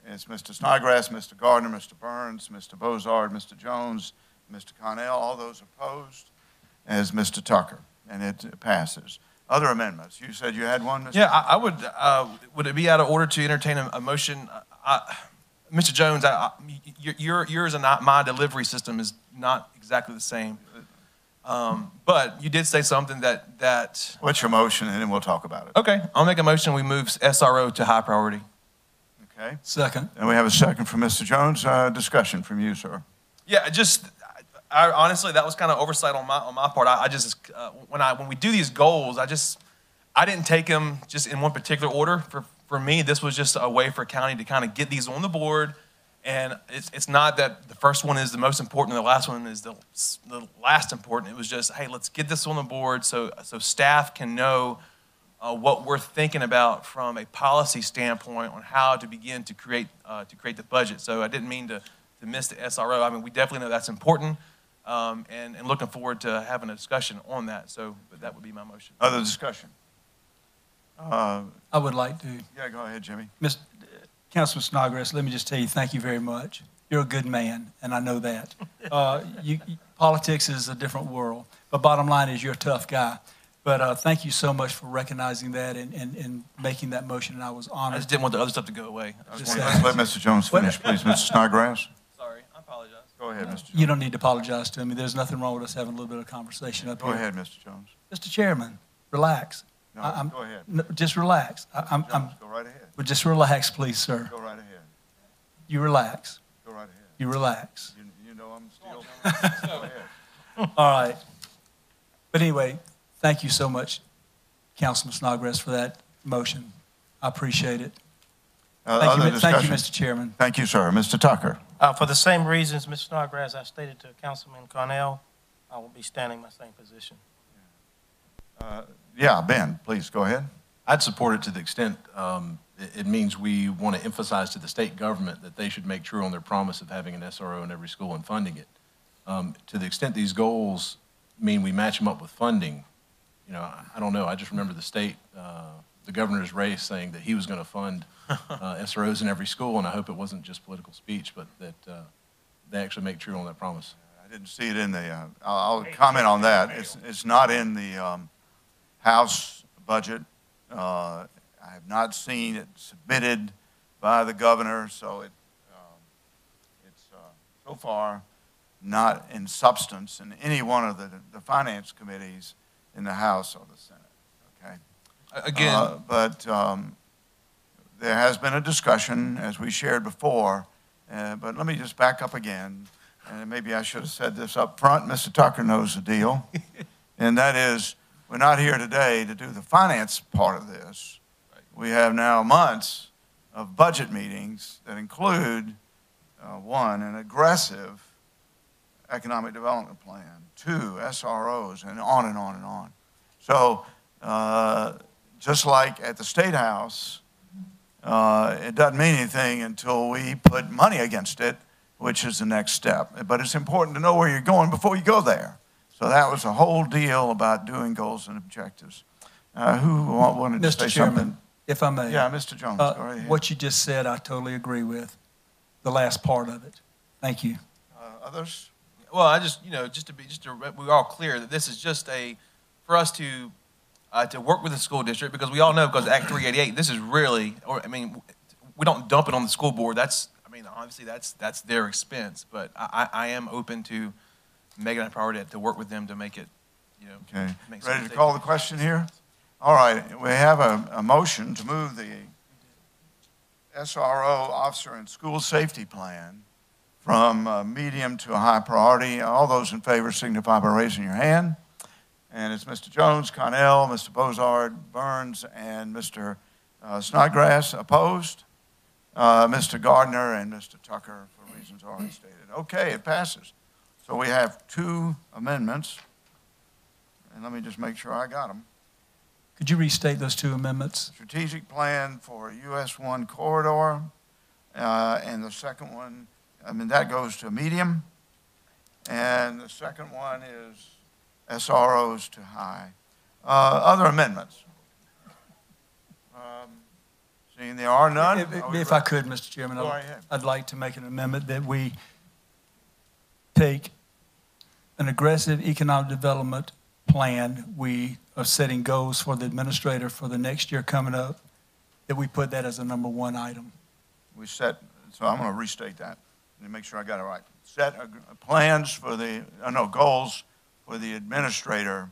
It's Mr. Snodgrass, Mr. Gardner, Mr. Burns, Mr. Bozard, Mr. Jones, Mr. Connell. All those opposed as Mr. Tucker, and it passes. Other amendments? You said you had one, Mr. Yeah, I would. Would it be out of order to entertain a motion? Mr. Jones, yours and my delivery system is not exactly the same. But you did say something that. What's your motion, and then we'll talk about it. Okay, I'll make a motion. We move SRO to high priority. Okay. Second. And we have a second from Mr. Jones. Discussion from you, sir. Yeah, I honestly, that was kind of oversight on my part. I just when we do these goals, I didn't take them just in one particular order. For me, this was just a way for county to kind of get these on the board. And it's not that the first one is the most important and the last one is the last important. It was just, hey, let's get this on the board so staff can know what we're thinking about from a policy standpoint on how to begin to create the budget. So I didn't mean to miss the SRO. I mean, we definitely know that's important. And looking forward to having a discussion on that. But that would be my motion. Other discussion? I would like to. Yeah, go ahead, Jimmy. Councilman Snodgrass, let me just tell you, thank you very much. You're a good man, and I know that. Politics is a different world, but bottom line is you're a tough guy. But thank you so much for recognizing that and making that motion, and I was honored. I just didn't want the other stuff to go away. Let's let Mr. Jones finish, please. Mr. Snodgrass. Sorry, I apologize. Go ahead, Mr. Jones. You don't need to apologize to me. There's nothing wrong with us having a little bit of conversation up here. Go ahead, Mr. Jones. Mr. Chairman, relax. No, go ahead. No, just relax. Jones, go right ahead. Well, just relax, please, sir. Go right ahead. You relax. Go right ahead. You relax. You know I'm still. Go ahead. All right. But anyway, thank you so much, Councilman Snodgrass, for that motion. I appreciate it. Thank you, Mr. Chairman. Thank you, sir. Mr. Tucker. For the same reasons, Mr. Snodgrass, I stated to Councilman Cornell, I will be standing my same position. Yeah, Ben, please go ahead. I'd support it to the extent it means we want to emphasize to the state government that they should make true on their promise of having an SRO in every school and funding it. To the extent these goals mean we match them up with funding, you know, I don't know. I just remember the state, the governor's race saying that he was going to fund SROs in every school, and I hope it wasn't just political speech, but that they actually make true on that promise. I didn't see it in the, I'll comment on that. It's not in the House budget. I have not seen it submitted by the governor, so it's so far not in substance in any one of the finance committees in the House or the Senate. Okay. Again, but there has been a discussion, as we shared before. But let me just back up again, and maybe I should have said this up front. Mr. Tucker knows the deal, and that is we're not here today to do the finance part of this. We have now months of budget meetings that include, one, an aggressive economic development plan, two, SROs, and on and on and on. So just like at the State House, it doesn't mean anything until we put money against it, which is the next step. But it's important to know where you're going before you go there. So that was the whole deal about doing goals and objectives. Who wanted to say something? If I may. Yeah, Mr. Jones, go right ahead. What you just said, I totally agree with. The last part of it. Thank you. Others? well, I just, we're all clear that this is just for us to work with the school district, because we all know, because Act 388, this is really, we don't dump it on the school board. Obviously that's their expense, but I am open to making it a priority to work with them to make it, Okay. Ready to call the question here? All right. We have a motion to move the SRO, Officer and School Safety Plan, from medium to a high priority. All those in favor signify by raising your hand. And it's Mr. Jones, Connell, Mr. Bozard, Burns, and Mr. Snodgrass opposed. Mr. Gardner and Mr. Tucker for reasons already stated. Okay, it passes. So we have two amendments. And let me just make sure I got them. Could you restate those two amendments? Strategic plan for US 1 corridor, and the second one, that goes to medium, and the second one is SROs to high. Other amendments? Seeing there are none. If I could, Mr. Chairman, I'd like to make an amendment that we take an aggressive economic development plan. We are setting goals for the administrator for the next year coming up, that we put that as a number one item. So I'm going to restate that and make sure I got it right. Set plans for goals for the administrator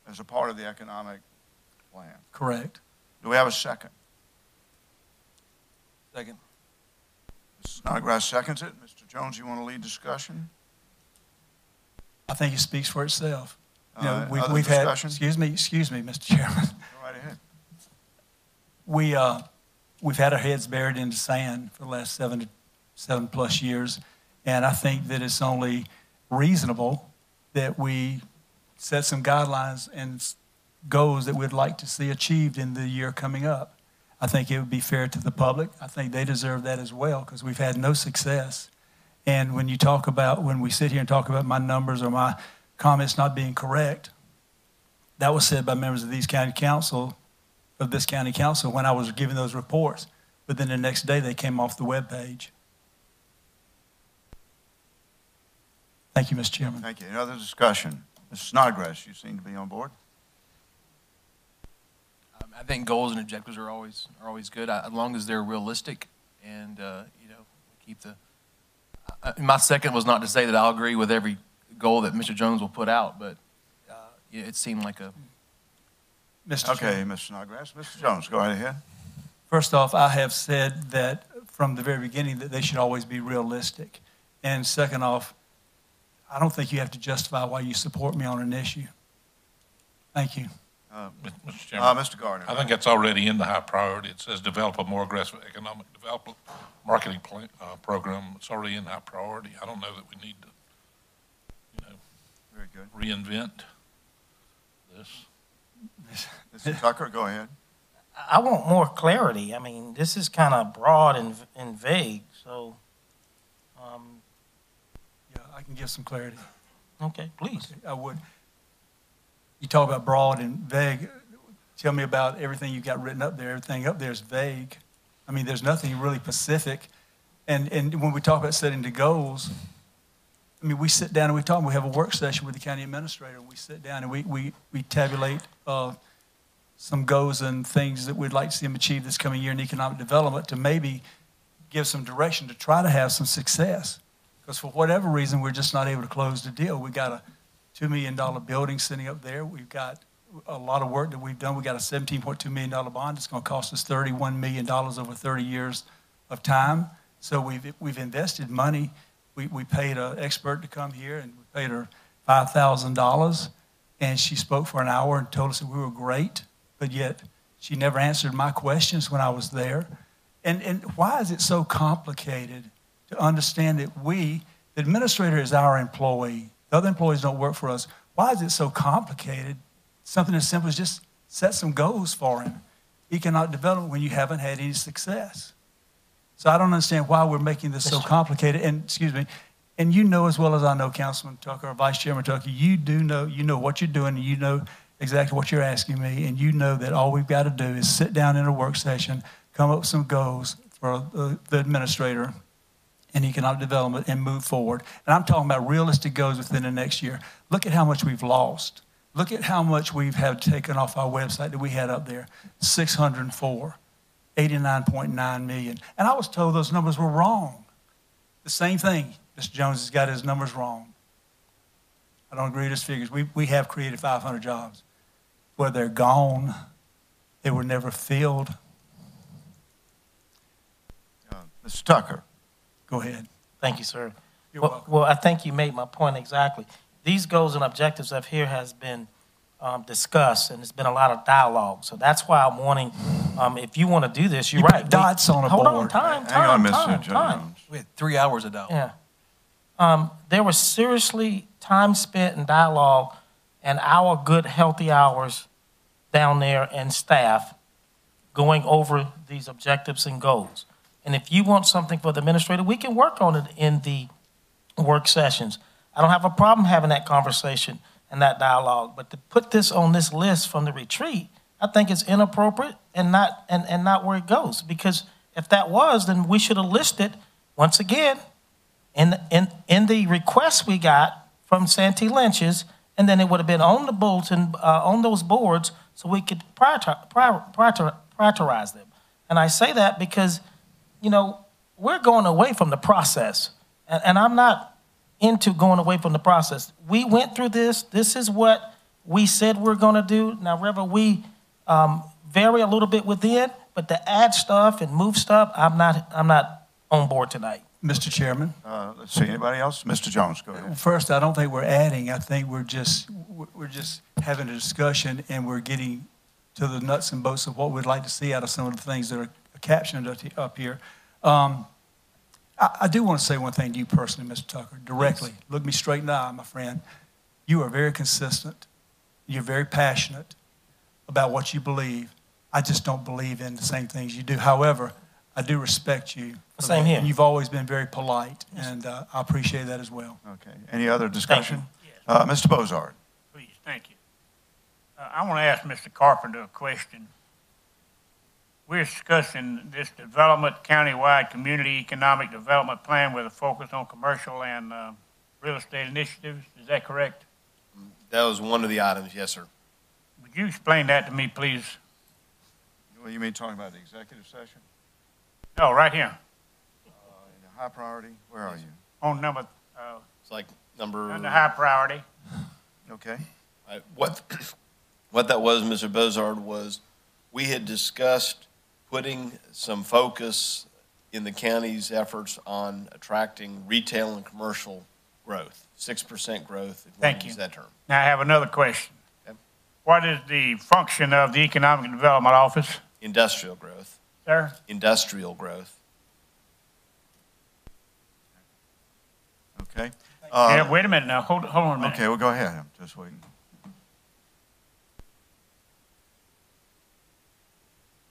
as a part of the economic plan. Correct. Do we have a second? Second. Mr. Snodgrass seconds it. Mr. Jones, you want to lead discussion? I think it speaks for itself. We've had, excuse me, Mr. Chairman. Go right ahead. We've had our heads buried in the sand for the last 7 plus years, and I think that it's only reasonable that we set some guidelines and goals that we'd like to see achieved in the year coming up. I think it would be fair to the public. I think they deserve that as well, because we've had no success. And when we sit here and talk about my numbers or my comments not being correct, that was said by members of this county council when I was giving those reports. But then the next day they came off the webpage. Thank you, Mr. Chairman. Thank you. Any other discussion? Mr. Snodgrass, you seem to be on board. I think goals and objectives are always good, as long as they're realistic, and keep the. My second was not to say that I'll agree with every goal that Mr. Jones will put out, but it seemed like a. Okay, Mr. Snodgrass. Mr. Jones, go right ahead. First off, I have said that from the very beginning that they should always be realistic. And second off, I don't think you have to justify why you support me on an issue. Thank you. Mr. Chairman, Mr. Gardner. I think that's already in the high priority. It says develop a more aggressive economic development marketing program. It's already in high priority. I don't know that we need to, Very good. reinvent this. Mr. Tucker, go ahead. I want more clarity. I mean, this is kind of broad and vague, so. Yeah, I can give some clarity. Okay, please. Okay, I would. You talk about broad and vague. Tell me about everything you got written up there. Everything up there is vague. I mean, there's nothing really specific. And when we talk about setting the goals, I mean, we sit down and we talk. We have a work session with the county administrator. We sit down and we tabulate some goals and things that we'd like to see them achieve this coming year in economic development to maybe give some direction to try to have some success. Because for whatever reason, we're just not able to close the deal. We got a $2 million building sitting up there. We've got a lot of work that we've done. We got a $17.2 million bond. It's going to cost us $31 million over 30 years of time. So we've invested money. We paid an expert to come here, and we paid her $5,000. And she spoke for an hour and told us that we were great, but yet she never answered my questions when I was there. And why is it so complicated to understand that the administrator is our employee? The other employees don't work for us. Why is it so complicated? Something as simple as just set some goals for him. Economic development when you haven't had any success. So I don't understand why we're making this so complicated. And excuse me, and you know as well as I know, Councilman Tucker or Vice Chairman Tucker, you know what you're doing, and you know exactly what you're asking me, and you know that all we've got to do is sit down in a work session, come up with some goals for the administrator in economic development and move forward. And I'm talking about realistic goals within the next year. Look at how much we've lost. Look at how much we've had taken off our website that we had up there, 604, 89.9 million. And I was told those numbers were wrong. The same thing, Mr. Jones has got his numbers wrong. I don't agree with his figures. We have created 500 jobs. Well, they're gone. They were never filled. Mr. Tucker. Go ahead. Thank you, sir. You're welcome. Well, I think you made my point exactly. These goals and objectives up here has been discussed, and there's been a lot of dialogue. So that's why I'm wanting, if you want to do this, you're right. Put dots on a Hold board. on, time. Hang on, Mr. Jones. We had 3 hours of dialogue. Yeah. There was seriously time spent in dialogue and our good, healthy hours down there and staff going over these objectives and goals. And if you want something for the administrator, we can work on it in the work sessions. I don't have a problem having that conversation and that dialogue, but to put this on this list from the retreat, I think it's inappropriate and not where it goes. Because if that was, then we should have listed, once again, in the request we got from Santee Lynch's, and then it would have been on the bulletin, on those boards, so we could prioritize them. And I say that because, you know, we're going away from the process. And I'm not into going away from the process. We went through this. This is what we said we're going to do. Now, whether we vary a little bit within, but to add stuff and move stuff, I'm not on board tonight. Mr. Chairman. Let's see, anybody else? Mr. Jones, go ahead. First, I don't think we're adding. I think we're just having a discussion, and we're getting to the nuts and bolts of what we'd like to see out of some of the things that are captioned up here. I do want to say one thing to you personally, Mr. Tucker, directly. Yes. Look me straight in the eye, my friend. You are very consistent. You're very passionate about what you believe. I just don't believe in the same things you do. However, I do respect you. Same here. You've always been very polite, and I appreciate that as well. Okay. Any other discussion? Yes. Mr. Bozard. Please, thank you. I want to ask Mr. Carpenter a question. We're discussing this development, countywide community economic development plan with a focus on commercial and real estate initiatives. Is that correct? That was one of the items, yes, sir. Would you explain that to me, please? Well, you mean talking about the executive session? No, right here. In the high priority, where are you? On number. It's like number. Under high priority. Okay. What that was, Mr. Bozard, was we had discussed putting some focus in the county's efforts on attracting retail and commercial growth, 6% growth, if Thank you you. use that term. Now I have another question. Okay. What is the function of the Economic Development Office? Industrial growth. Sir? Industrial growth. Okay. Yeah, wait a minute now. Hold on a minute. Okay, well, go ahead. I'm just waiting.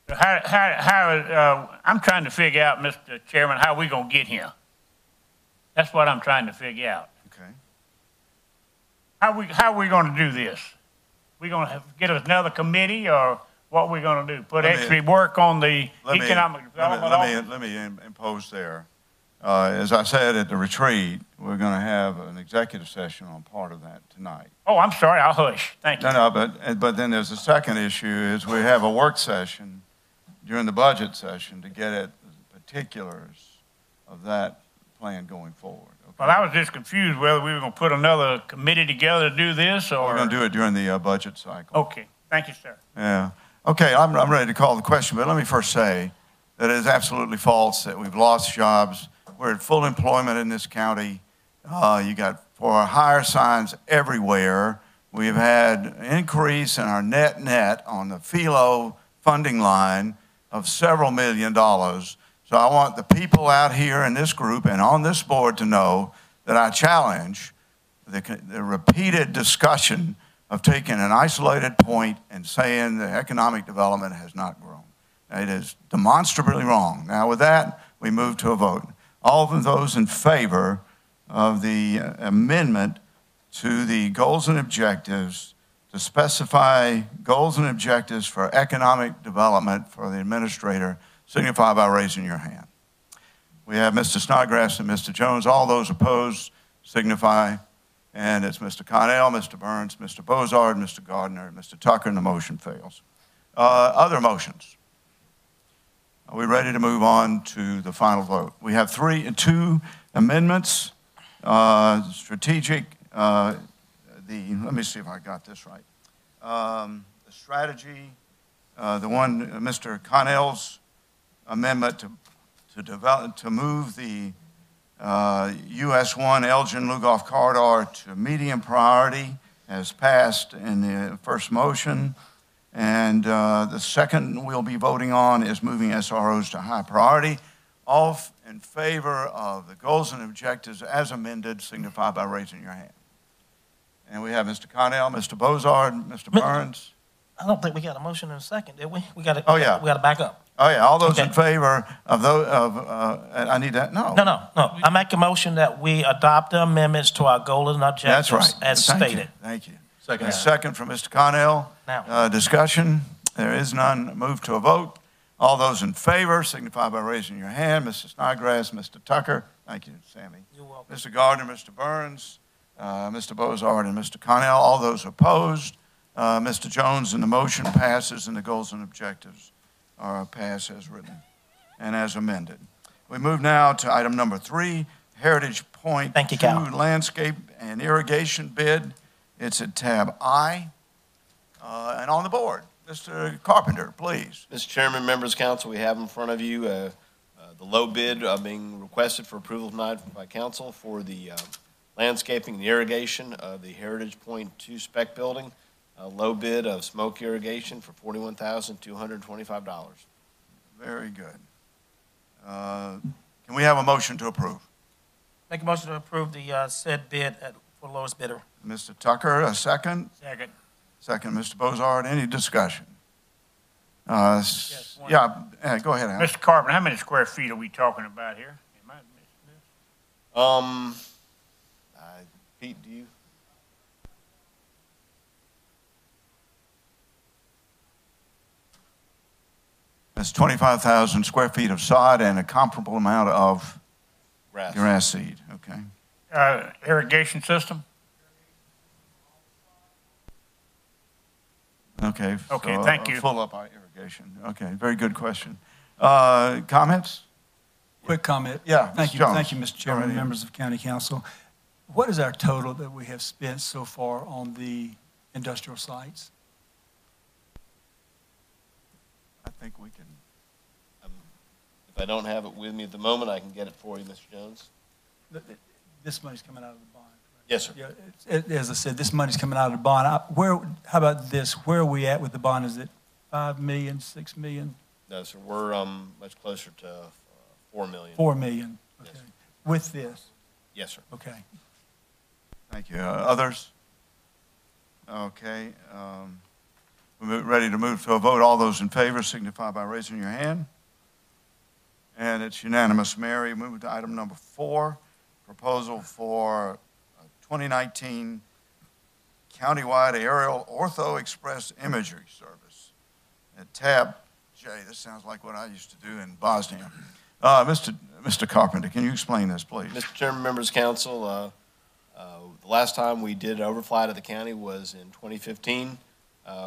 I'm trying to figure out, Mr. Chairman, how we gonna get here. That's what I'm trying to figure out. Okay. How we gonna do this? We gonna get another committee, or what we gonna do? Put extra work on the economic development? Let me impose there. As I said at the retreat, we're going to have an executive session on part of that tonight. Oh, I'm sorry, I'll hush. Thank you. No, but then there's a second issue is we have a work session during the budget session to get at the particulars of that plan going forward. Okay? Well, I was just confused whether we were gonna put another committee together to do this, or. We're going to do it during the budget cycle. Okay, thank you, sir. Yeah. Okay, I'm ready to call the question, but let me first say that it is absolutely false that we've lost jobs. We're at full employment in this county. You got for hire signs everywhere. We've had an increase in our net on the FELO funding line of several $1 million. So I want the people out here in this group and on this board to know that I challenge the repeated discussion of taking an isolated point and saying the economic development has not grown. It is demonstrably wrong. Now with that, we move to a vote. All of those in favor of the amendment to the goals and objectives to specify goals and objectives for economic development for the administrator, signify by raising your hand. We have Mr. Snodgrass and Mr. Jones. All those opposed signify. And it's Mr. Connell, Mr. Burns, Mr. Bozard, Mr. Gardner, and Mr. Tucker, and the motion fails. Other motions. Are we ready to move on to the final vote? We have two amendments. Strategic, let me see if I got this right. The strategy, the one, Mr. Connell's amendment to move the US 1 Elgin-Lugoff corridor to medium priority has passed in the first motion. And the second we'll be voting on is moving SROs to high priority. All in favor of the goals and objectives as amended, signify by raising your hand. And we have Mr. Connell, Mr. Bozard, Mr. Burns. I don't think we got a motion in a second, did we? We got to back up. Oh, yeah, all those in favor of those, I need that, no. No. I make a motion that we adopt the amendments to our goals and objectives. That's right. As stated. Thank you. Second from Mr. Connell. Now. Discussion, there is none. Move to a vote. All those in favor signify by raising your hand. Mr. Snodgrass, Mr. Tucker. Thank you, Sammy. You're welcome. Mr. Gardner, Mr. Burns, Mr. Bozard, and Mr. Connell. All those opposed. Mr. Jones, and the motion passes, and the goals and objectives are passed as written and as amended. We move now to item number 3, Heritage Point 2 landscape and irrigation bid. It's at tab I. And on the board, Mr. Carpenter, please. Mr. Chairman, members of council, we have in front of you the low bid being requested for approval tonight by council for the landscaping and irrigation of the Heritage Point 2 spec building. A low bid of smoke irrigation for $41,225. Very good. Can we have a motion to approve? Make a motion to approve the said bid for lowest bidder. Mr. Tucker, a second. Second. Second, Mr. Bozard. Any discussion? Yes, go ahead, Al. Mr. Carpenter, how many square feet are we talking about here? Pete, do you? That's 25,000 square feet of sod and a comparable amount of grass seed. Okay. Irrigation system? Okay. Okay, so, thank you. Full up irrigation. Okay, very good question. Comments? Quick comment. Yeah. Thank you, Jones. Mr. Chairman, members of County Council. What is our total that we have spent so far on the industrial sites? I think we can. If I don't have it with me at the moment, I can get it for you, Mr. Jones. This money's coming out of the bond. Yes, sir. Yeah, as I said, this money's coming out of the bond. How about this? Where are we at with the bond? Is it 5 million, 6 million? No, sir. We're much closer to 4 million. 4 million. Okay. Yes, with this? Yes, sir. Okay. Thank you. Others? Okay. We're ready to move to a vote. All those in favor signify by raising your hand. And it's unanimous. Mary, move to item number 4, proposal for 2019 countywide aerial ortho express imagery service. At tab J, this sounds like what I used to do in Bosnia. Mr. Carpenter, can you explain this, please? Mr. Chairman, members of council, the last time we did an overflight of the county was in 2015.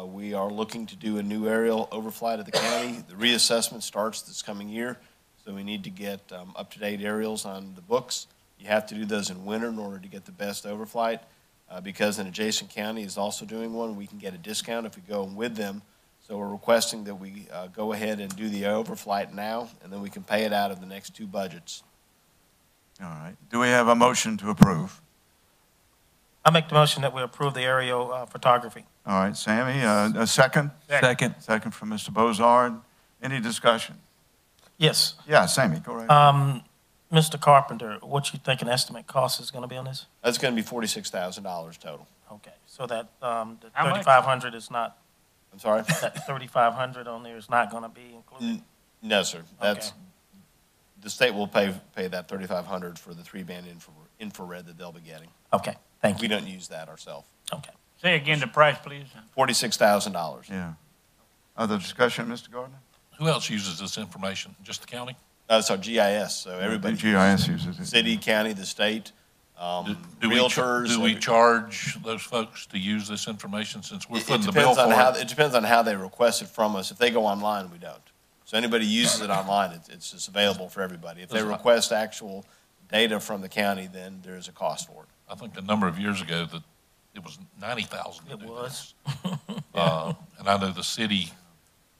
We are looking to do a new aerial overflight of the county. The reassessment starts this coming year, so we need to get up-to-date aerials on the books. You have to do those in winter in order to get the best overflight. Because an adjacent county is also doing one, we can get a discount if we go with them. So we're requesting that we go ahead and do the overflight now, and then we can pay it out of the next 2 budgets. All right. Do we have a motion to approve? I make the motion that we approve the aerial photography. All right, Sammy, a second? Second. Second from Mr. Bozard. Any discussion? Yes. Yeah, Sammy, go right. Mr. Carpenter, what you think an estimate cost is going to be on this? That's going to be $46,000 total. Okay, so that the How much? 3,500 is not. I'm sorry? That 3,500 on there is not going to be included. No, sir. That's the state will pay that $3,500 for the 3-band infrared that they'll be getting. Okay, thank you. We don't use that ourselves. Okay. Say again the price, please. $46,000. Yeah. Other discussion, Mr. Gardner? Who else uses this information? Just the county? So GIS, so everybody. GIS uses it. City, county, the state, realtors. Do we charge those folks to use this information since we're footing the It bill depends for on it? it depends on how they request it from us. If they go online, we don't. So anybody uses it online, it's just available for everybody. If they request actual data from the county, then there's a cost for it. I think a number of years ago that it was $90,000 to It do was. this. And I know the city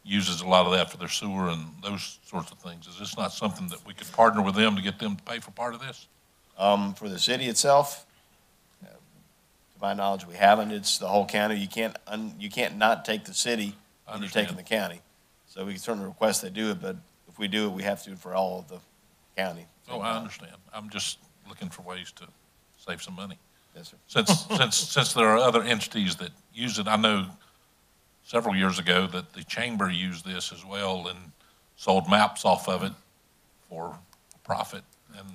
uses a lot of that for their sewer and those sorts of things. Is this not something that we could partner with them to get them to pay for part of this? For the city itself, to my knowledge, we haven't. It's the whole county. You can't not take the city when you're taking the county. So we can certainly request they do it, but if we do it, we have to do it for all of the county. Oh, I understand. I'm just looking for ways to save some money. Yes, sir. Since there are other entities that use it, I know several years ago that the chamber used this as well and sold maps off of it for profit. And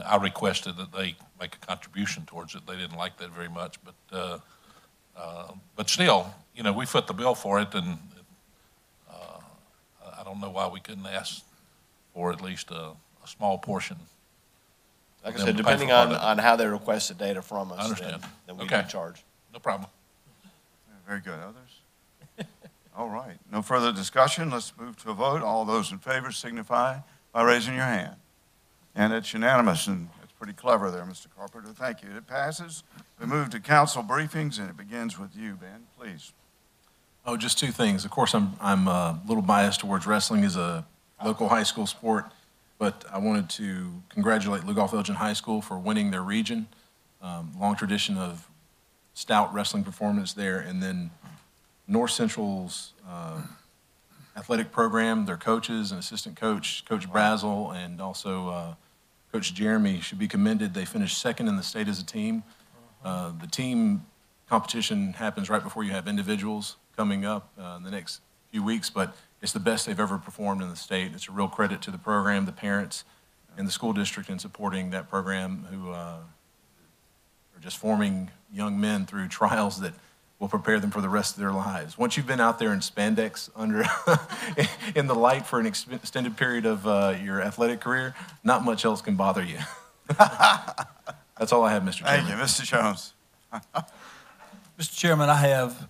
I requested that they make a contribution towards it. They didn't like that very much, but still, you know, we foot the bill for it, and I don't know why we couldn't ask for at least a small portion. Like I said, depending on how they request the data from us, I understand. then we can charge. No problem. Very good. Others? All right. No further discussion. Let's move to a vote. All those in favor signify by raising your hand. And it's unanimous, and it's pretty clever there, Mr. Carpenter. Thank you. It passes. We move to council briefings, and it begins with you, Ben. Please. Oh, just 2 things. Of course, I'm a little biased towards wrestling as a local high school sport, but I wanted to congratulate Lugoff-Elgin High School for winning their region. Long tradition of stout wrestling performance there, and then North Central's athletic program, their coaches and assistant coach, Coach Brazel, and also Coach Jeremy should be commended. They finished 2nd in the state as a team. The team competition happens right before you have individuals coming up in the next few weeks, but it's the best they've ever performed in the state. It's a real credit to the program, the parents, and the school district in supporting that program, who are just forming young men through trials that will prepare them for the rest of their lives. Once you've been out there in spandex under in the light for an extended period of your athletic career, not much else can bother you. That's all I have, Mr. Chairman. Thank you. Mr. Jones. Mr. Chairman, I have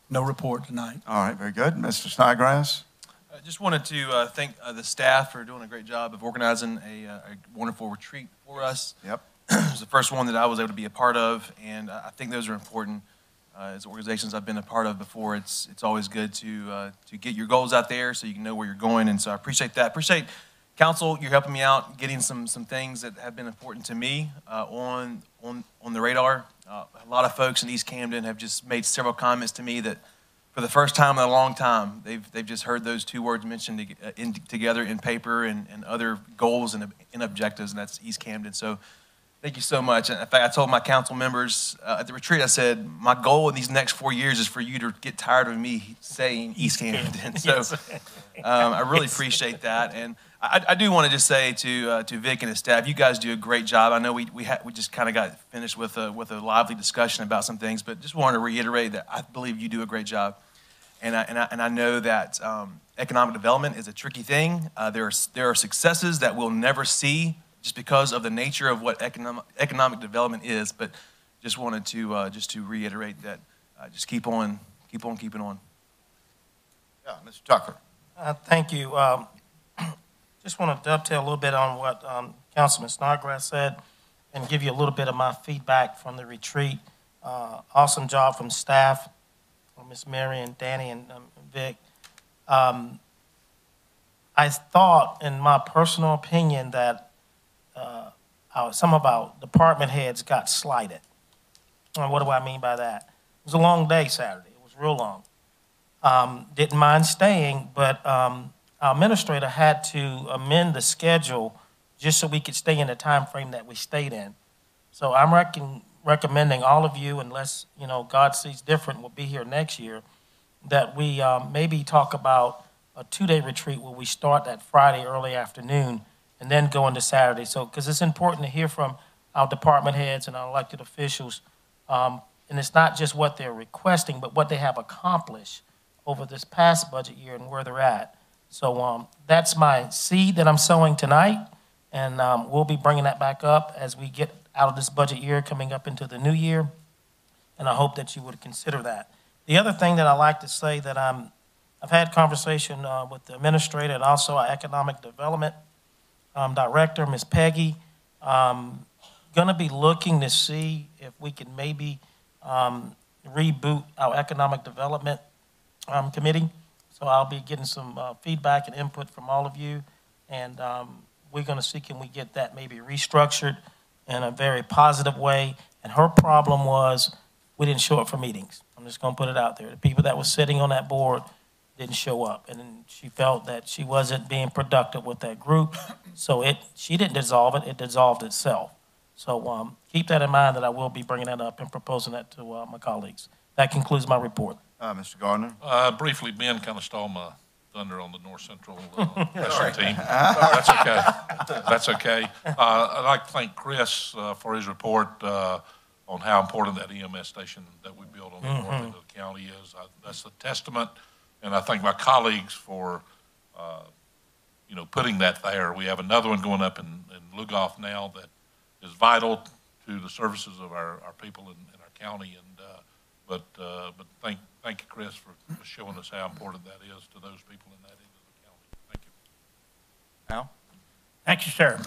no report tonight. All right, very good. Mr. Snodgrass? I just wanted to thank the staff for doing a great job of organizing a wonderful retreat for us. Yep. It was the first one that I was able to be a part of, and I think those are important. As organizations I've been a part of before, it's always good to get your goals out there so you can know where you're going, and so I appreciate that. Appreciate council, you're helping me out getting some things that have been important to me on the radar. A lot of folks in East Camden have just made several comments to me that for the first time in a long time, they've just heard those 2 words mentioned together in paper and other goals and objectives, and that's East Camden. So Thank you so much. In fact, I told my council members at the retreat, I said, my goal in these next 4 years is for you to get tired of me saying East Camden. So I really appreciate that. And I do want to just say to Vic and his staff, you guys do a great job. I know we just kind of got finished with a lively discussion about some things, but just wanted to reiterate that I believe you do a great job. And I know that economic development is a tricky thing. There are successes that we'll never see just because of the nature of what economic development is. But just wanted to reiterate that. Just keep on keeping on. Yeah, Mr. Tucker. Thank you. Just want to dovetail a little bit on what Councilman Snodgrass said and give you a little bit of my feedback from the retreat. Awesome job from staff, Ms. Mary and Danny and Vic. I thought, in my personal opinion, that some of our department heads got slighted. And what do I mean by that? It was a long day Saturday. It was real long. Didn't mind staying, but our administrator had to amend the schedule just so we could stay in the time frame that we stayed in. So I'm recommending all of you, unless God sees different, will be here next year, that we maybe talk about a 2-day retreat where we start that Friday early afternoon and then go into Saturday. So, because it's important to hear from our department heads and our elected officials, and it's not just what they're requesting, but what they have accomplished over this past budget year and where they're at. So that's my seed that I'm sowing tonight, and we'll be bringing that back up as we get out of this budget year coming up into the new year, and I hope that you would consider that. The other thing that I like to say that I've had conversation with the administrator and also our economic development director, Ms. Peggy. Going to be looking to see if we can maybe reboot our economic development committee. So I'll be getting some feedback and input from all of you, and we're going to see can we get that maybe restructured in a very positive way. And her problem was we didn't show up for meetings. I'm just going to put it out there. The people that were sitting on that board didn't show up, and she felt that she wasn't being productive with that group. So she didn't dissolve it, it dissolved itself. So keep that in mind, that I will be bringing that up and proposing that to my colleagues. That concludes my report. Mr. Gardner. Briefly, Ben kind of stole my thunder on the North Central wrestling team. That's okay. That's okay. I'd like to thank Chris for his report on how important that EMS station that we built on the north end of the county is. That's a testament, and I thank my colleagues for putting that there. We have another one going up in Lugoff now that is vital to the services of our people in our county. And but thank you, Chris, for showing us how important that is to those people in that end of the county. Thank you. Al? Thank you, sir.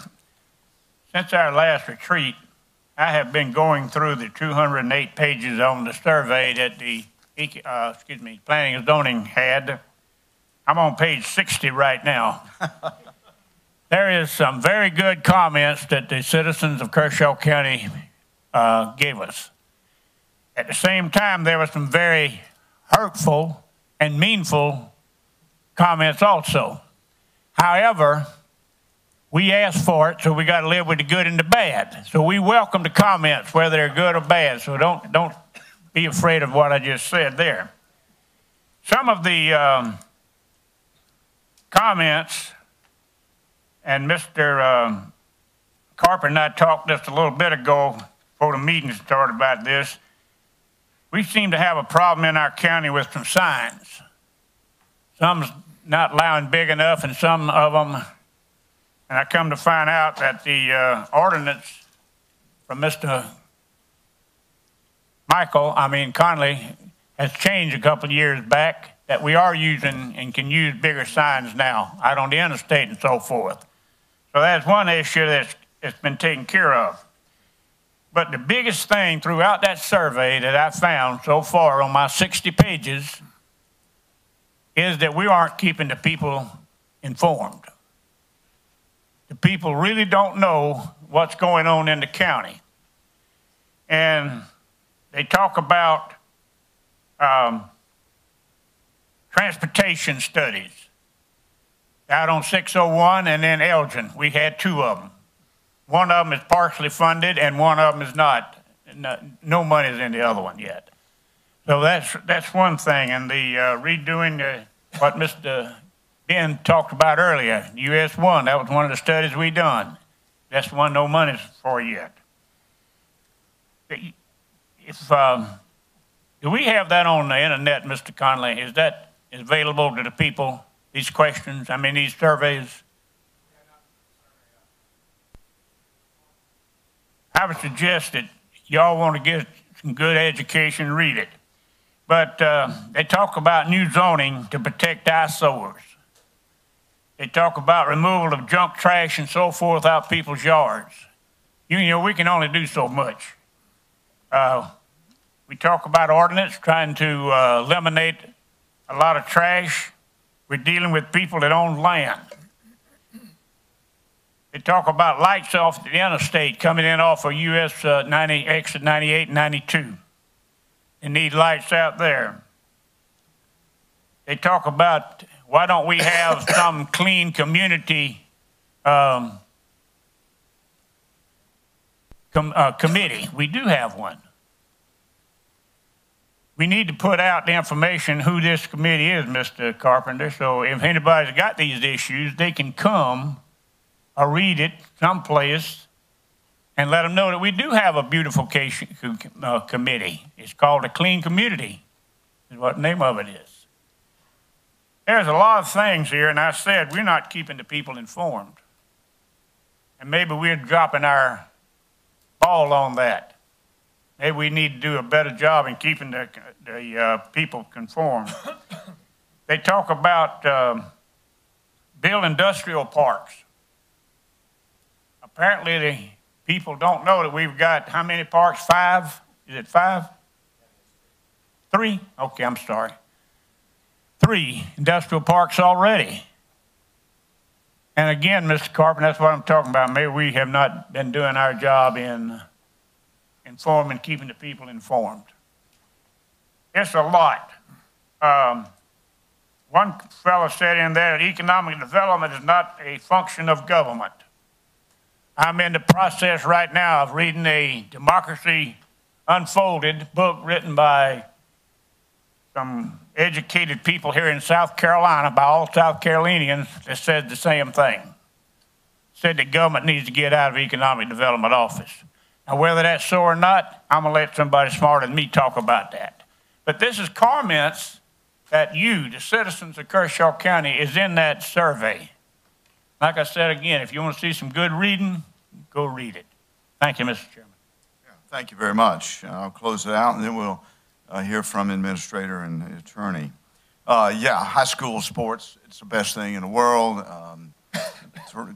Since our last retreat, I have been going through the 208 pages on the survey that the Planning and Zoning had. I'm on page 60 right now. There is some very good comments that the citizens of Kershaw County gave us. At the same time, there were some very hurtful and meaningful comments also. However, we asked for it, so we got to live with the good and the bad. So we welcome the comments, whether they're good or bad. So don't be afraid of what I just said there. Some of the comments, and Mr. Carpenter and I talked just a little bit ago before the meeting started about this. We seem to have a problem in our county with some signs. Some's not allowing big enough, and some of them, and I come to find out that the ordinance from Mr. Conley has changed a couple of years back, that we are using and can use bigger signs now out on the interstate and so forth. So that's one issue that's been taken care of. But the biggest thing throughout that survey that I found so far on my 60 pages is that we aren't keeping the people informed. The people really don't know what's going on in the county. And they talk about transportation studies out on 601 and then Elgin. We had two of them. One of them is partially funded and one of them is not. No money is in the other one yet. So that's one thing. And the redoing what Mr. Ben talked about earlier, US 1, that was one of the studies we done. That's one no money's for yet. If do we have that on the internet, Mr. Conley? Is that available to the people, these questions, I mean, these surveys? I would suggest that y'all want to get some good education, read it. But they talk about new zoning to protect eyesores. They talk about removal of junk trash and so forth out people's yards. You know, we can only do so much. We talk about ordinance, trying to eliminate a lot of trash. We're dealing with people that own land. They talk about lights off the interstate coming in off of US exit 98 and 92. They need lights out there. They talk about why don't we have some clean community committee. We do have one. We need to put out the information who this committee is, Mr. Carpenter, so if anybody's got these issues, they can come or read it someplace and let them know that we do have a beautification committee. It's called a Clean Community, is what the name of it is. There's a lot of things here, and I said we're not keeping the people informed. And maybe we're dropping our ball on that. Maybe we need to do a better job in keeping the people conformed. They talk about build industrial parks. Apparently, the people don't know that we've got how many parks? 5? Is it 5? 3? Okay, I'm sorry. 3 industrial parks already. And again, Mr. Carpenter, that's what I'm talking about. Maybe we have not been doing our job in informing, keeping the people informed. It's a lot. One fellow said in there that economic development is not a function of government. I'm in the process right now of reading a Democracy Unfolded book written by some educated people here in South Carolina, by all South Carolinians, that said the same thing. Said that government needs to get out of economic development office. Now, whether that's so or not, I'm going to let somebody smarter than me talk about that. But this is comments that you, the citizens of Kershaw County, is in that survey. Like I said again, if you want to see some good reading, go read it. Thank you, Mr. Chairman. Yeah, thank you very much. I'll close it out, and then we'll hear from administrator and the attorney. Yeah, high school sports, it's the best thing in the world.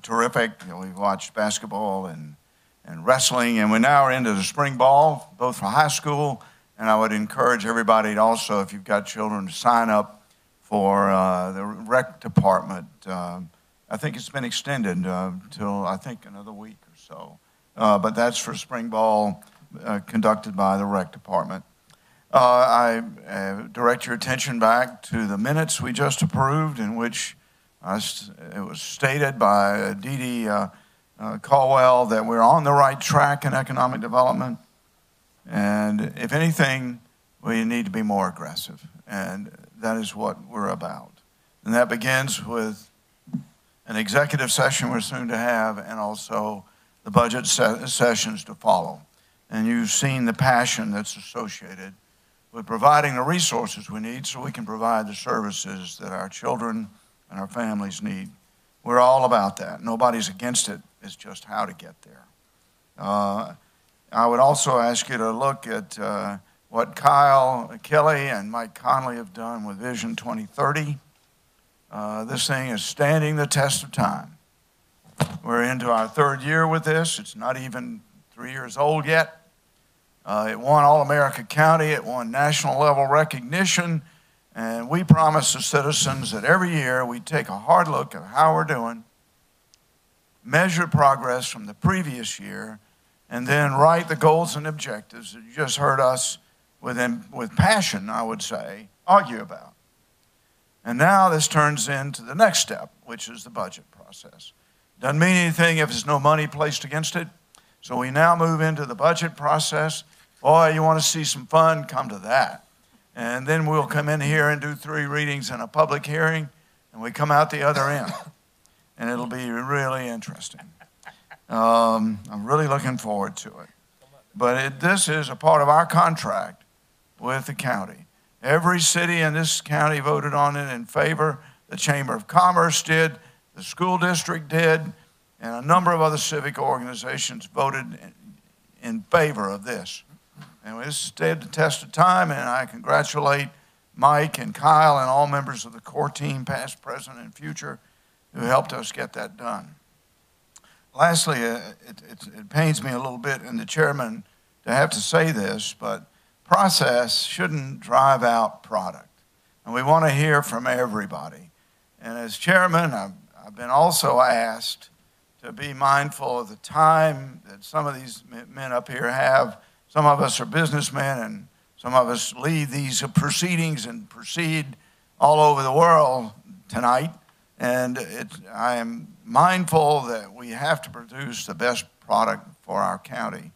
Terrific. You know, we've watched basketball and wrestling, and we now are into the spring ball, both for high school, and I would encourage everybody to also, if you've got children, to sign up for the rec department. I think it's been extended till I think another week or so, but that's for spring ball conducted by the rec department. I direct your attention back to the minutes we just approved, in which it was stated by Dee Dee Caldwell that we're on the right track in economic development, and if anything, we need to be more aggressive, and that is what we're about. And that begins with an executive session we're soon to have, and also the budget sessions to follow. And you've seen the passion that's associated with providing the resources we need so we can provide the services that our children and our families need. We're all about that. Nobody's against it. It's just how to get there. I would also ask you to look at what Kyle Kelly and Mike Conley have done with Vision 2030. This thing is standing the test of time. We're into our 3rd year with this. It's not even 3 years old yet. It won All-America County. It won national level recognition. And we promise the citizens that every year we take a hard look at how we're doing, measure progress from the previous year, and then write the goals and objectives that you just heard us, with passion, I would say, argue about. And now this turns into the next step, which is the budget process. Doesn't mean anything if there's no money placed against it. So we now move into the budget process. Boy, you want to see some fun, come to that. And then we'll come in here and do 3 readings and a public hearing, and we come out the other end. And it'll be really interesting. I'm really looking forward to it. But this is a part of our contract with the county. Every city in this county voted on it in favor. The Chamber of Commerce did, the school district did, and a number of other civic organizations voted in favor of this. And this stood the test of time, and I congratulate Mike and Kyle and all members of the core team, past, present, and future, who helped us get that done. Lastly, it pains me a little bit, and the chairman, to have to say this, but process shouldn't drive out product. And we want to hear from everybody. And as chairman, I've been also asked to be mindful of the time that some of these men up here have. Some of us are businessmen, and some of us lead these proceedings and proceed all over the world tonight. And I am mindful that we have to produce the best product for our county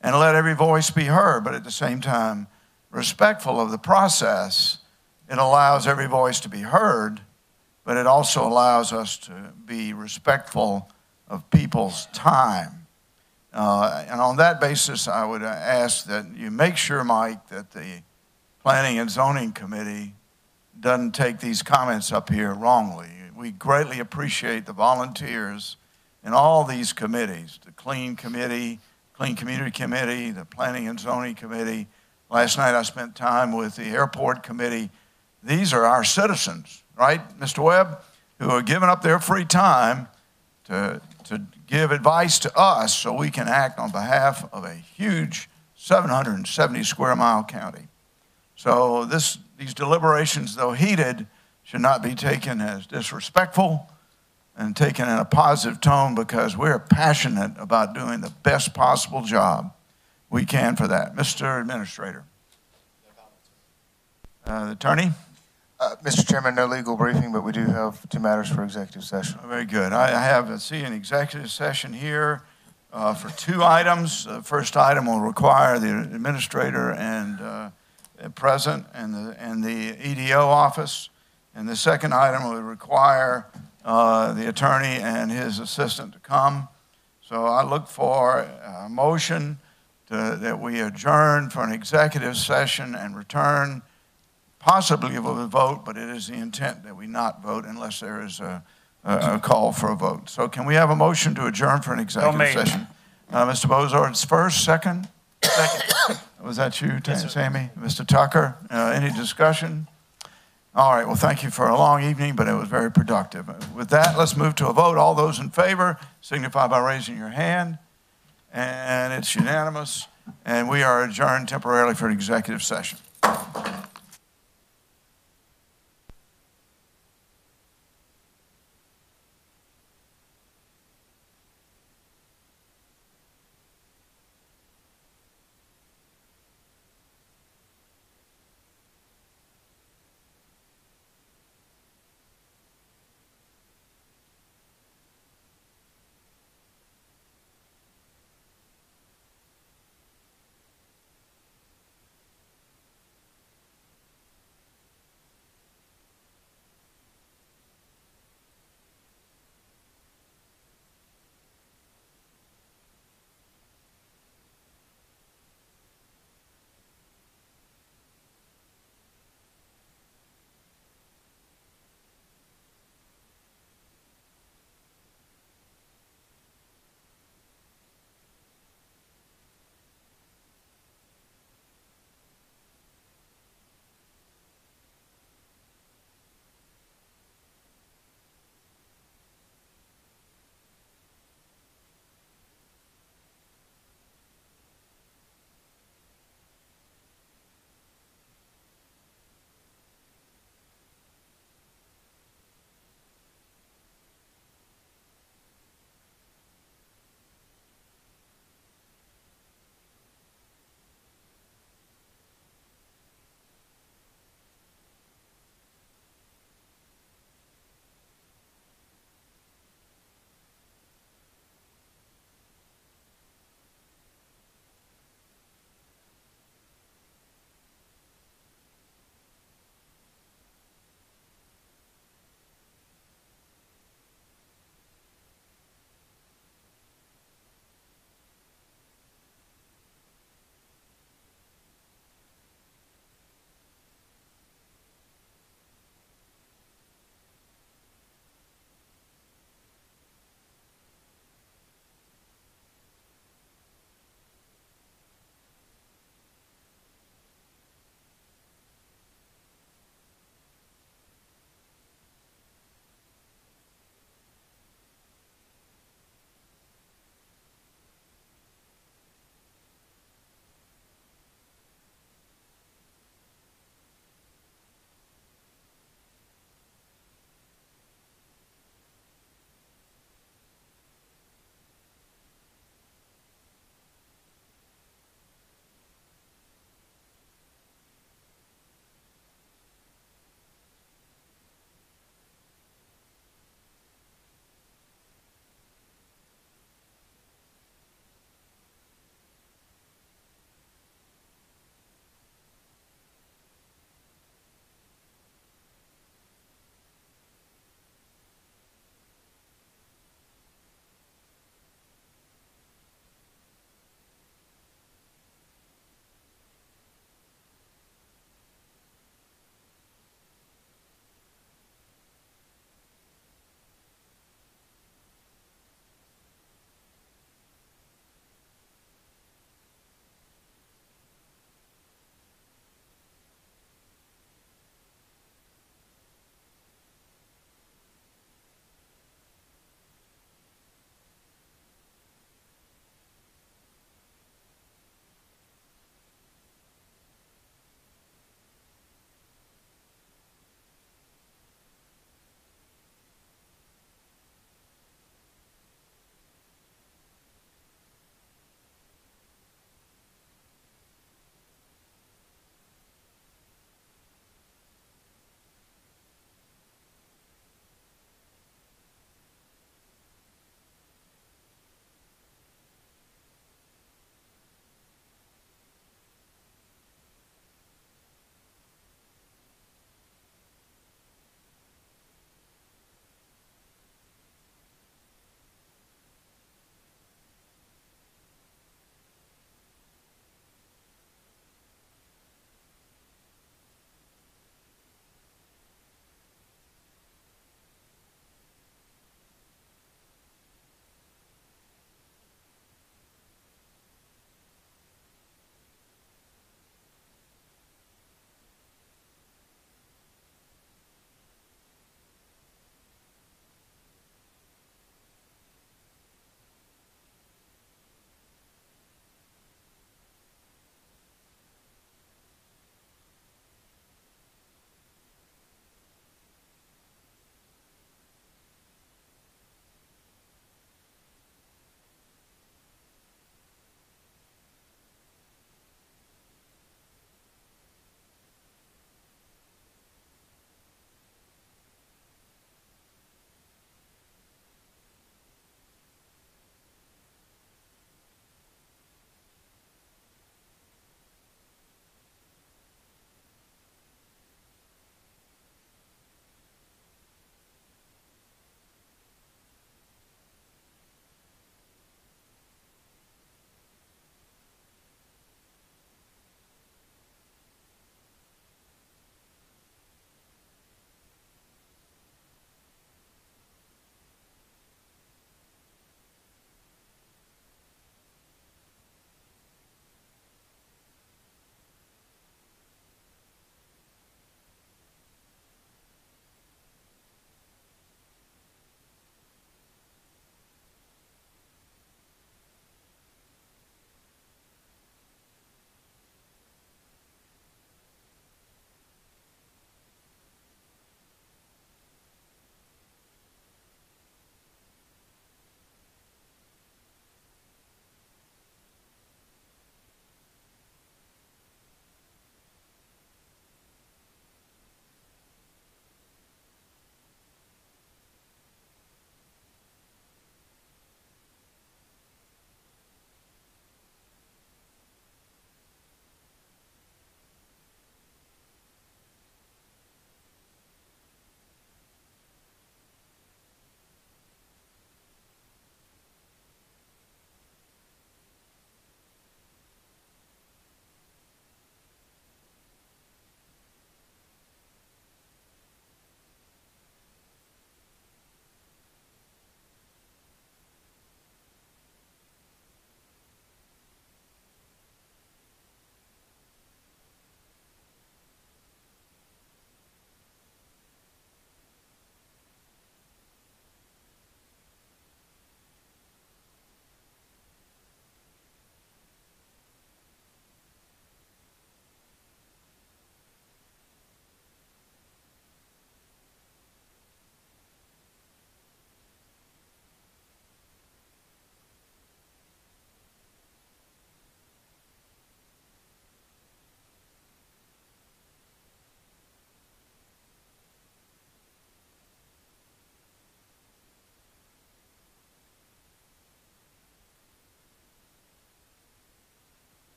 and let every voice be heard, but at the same time, respectful of the process. It allows every voice to be heard, but it also allows us to be respectful of people's time. And on that basis, I would ask that you make sure, Mike, that the Planning and Zoning Committee doesn't take these comments up here wrongly. We greatly appreciate the volunteers in all these committees, the Clean Committee, Clean Community Committee, the Planning and Zoning Committee. Last night I spent time with the Airport Committee. These are our citizens, right, Mr. Webb, who are giving up their free time to give advice to us so we can act on behalf of a huge 770 square mile county. So these deliberations, though heated, should not be taken as disrespectful and taken in a positive tone, because we're passionate about doing the best possible job we can for that. Mr. Administrator. Attorney? Mr. Chairman, no legal briefing, but we do have 2 matters for executive session. Very good. I have an executive session here for 2 items. The first item will require the administrator and present and the EDO office. And the second item will require the attorney and his assistant to come. So I look for a motion that we adjourn for an executive session and return, possibly with a vote, but it is the intent that we not vote unless there is a call for a vote. So can we have a motion to adjourn for an executive session? Mr. Bozard's first, second? Second. Was that you, yes, Sammy? Mr. Tucker, any discussion? All right, well, thank you for a long evening, but it was very productive. With that, let's move to a vote. All those in favor signify by raising your hand. And it's unanimous, and we are adjourned temporarily for an executive session.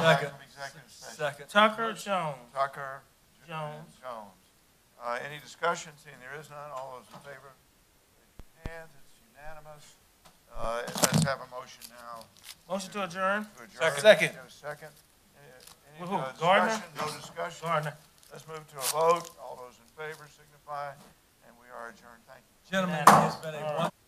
Second. from executive session. Second. Tucker, Jones. Tucker. Jones. and Jones. Any discussion? Seeing there is none, all those in favor, raise your hands. It's unanimous. Let's have a motion now. Motion to adjourn. To adjourn. Second. Have a second. Any Who? discussion? Gardner? No discussion. Gardner. Let's move to a vote. All those in favor signify, and we are adjourned. Thank you. Gentlemen, it's been a wonderful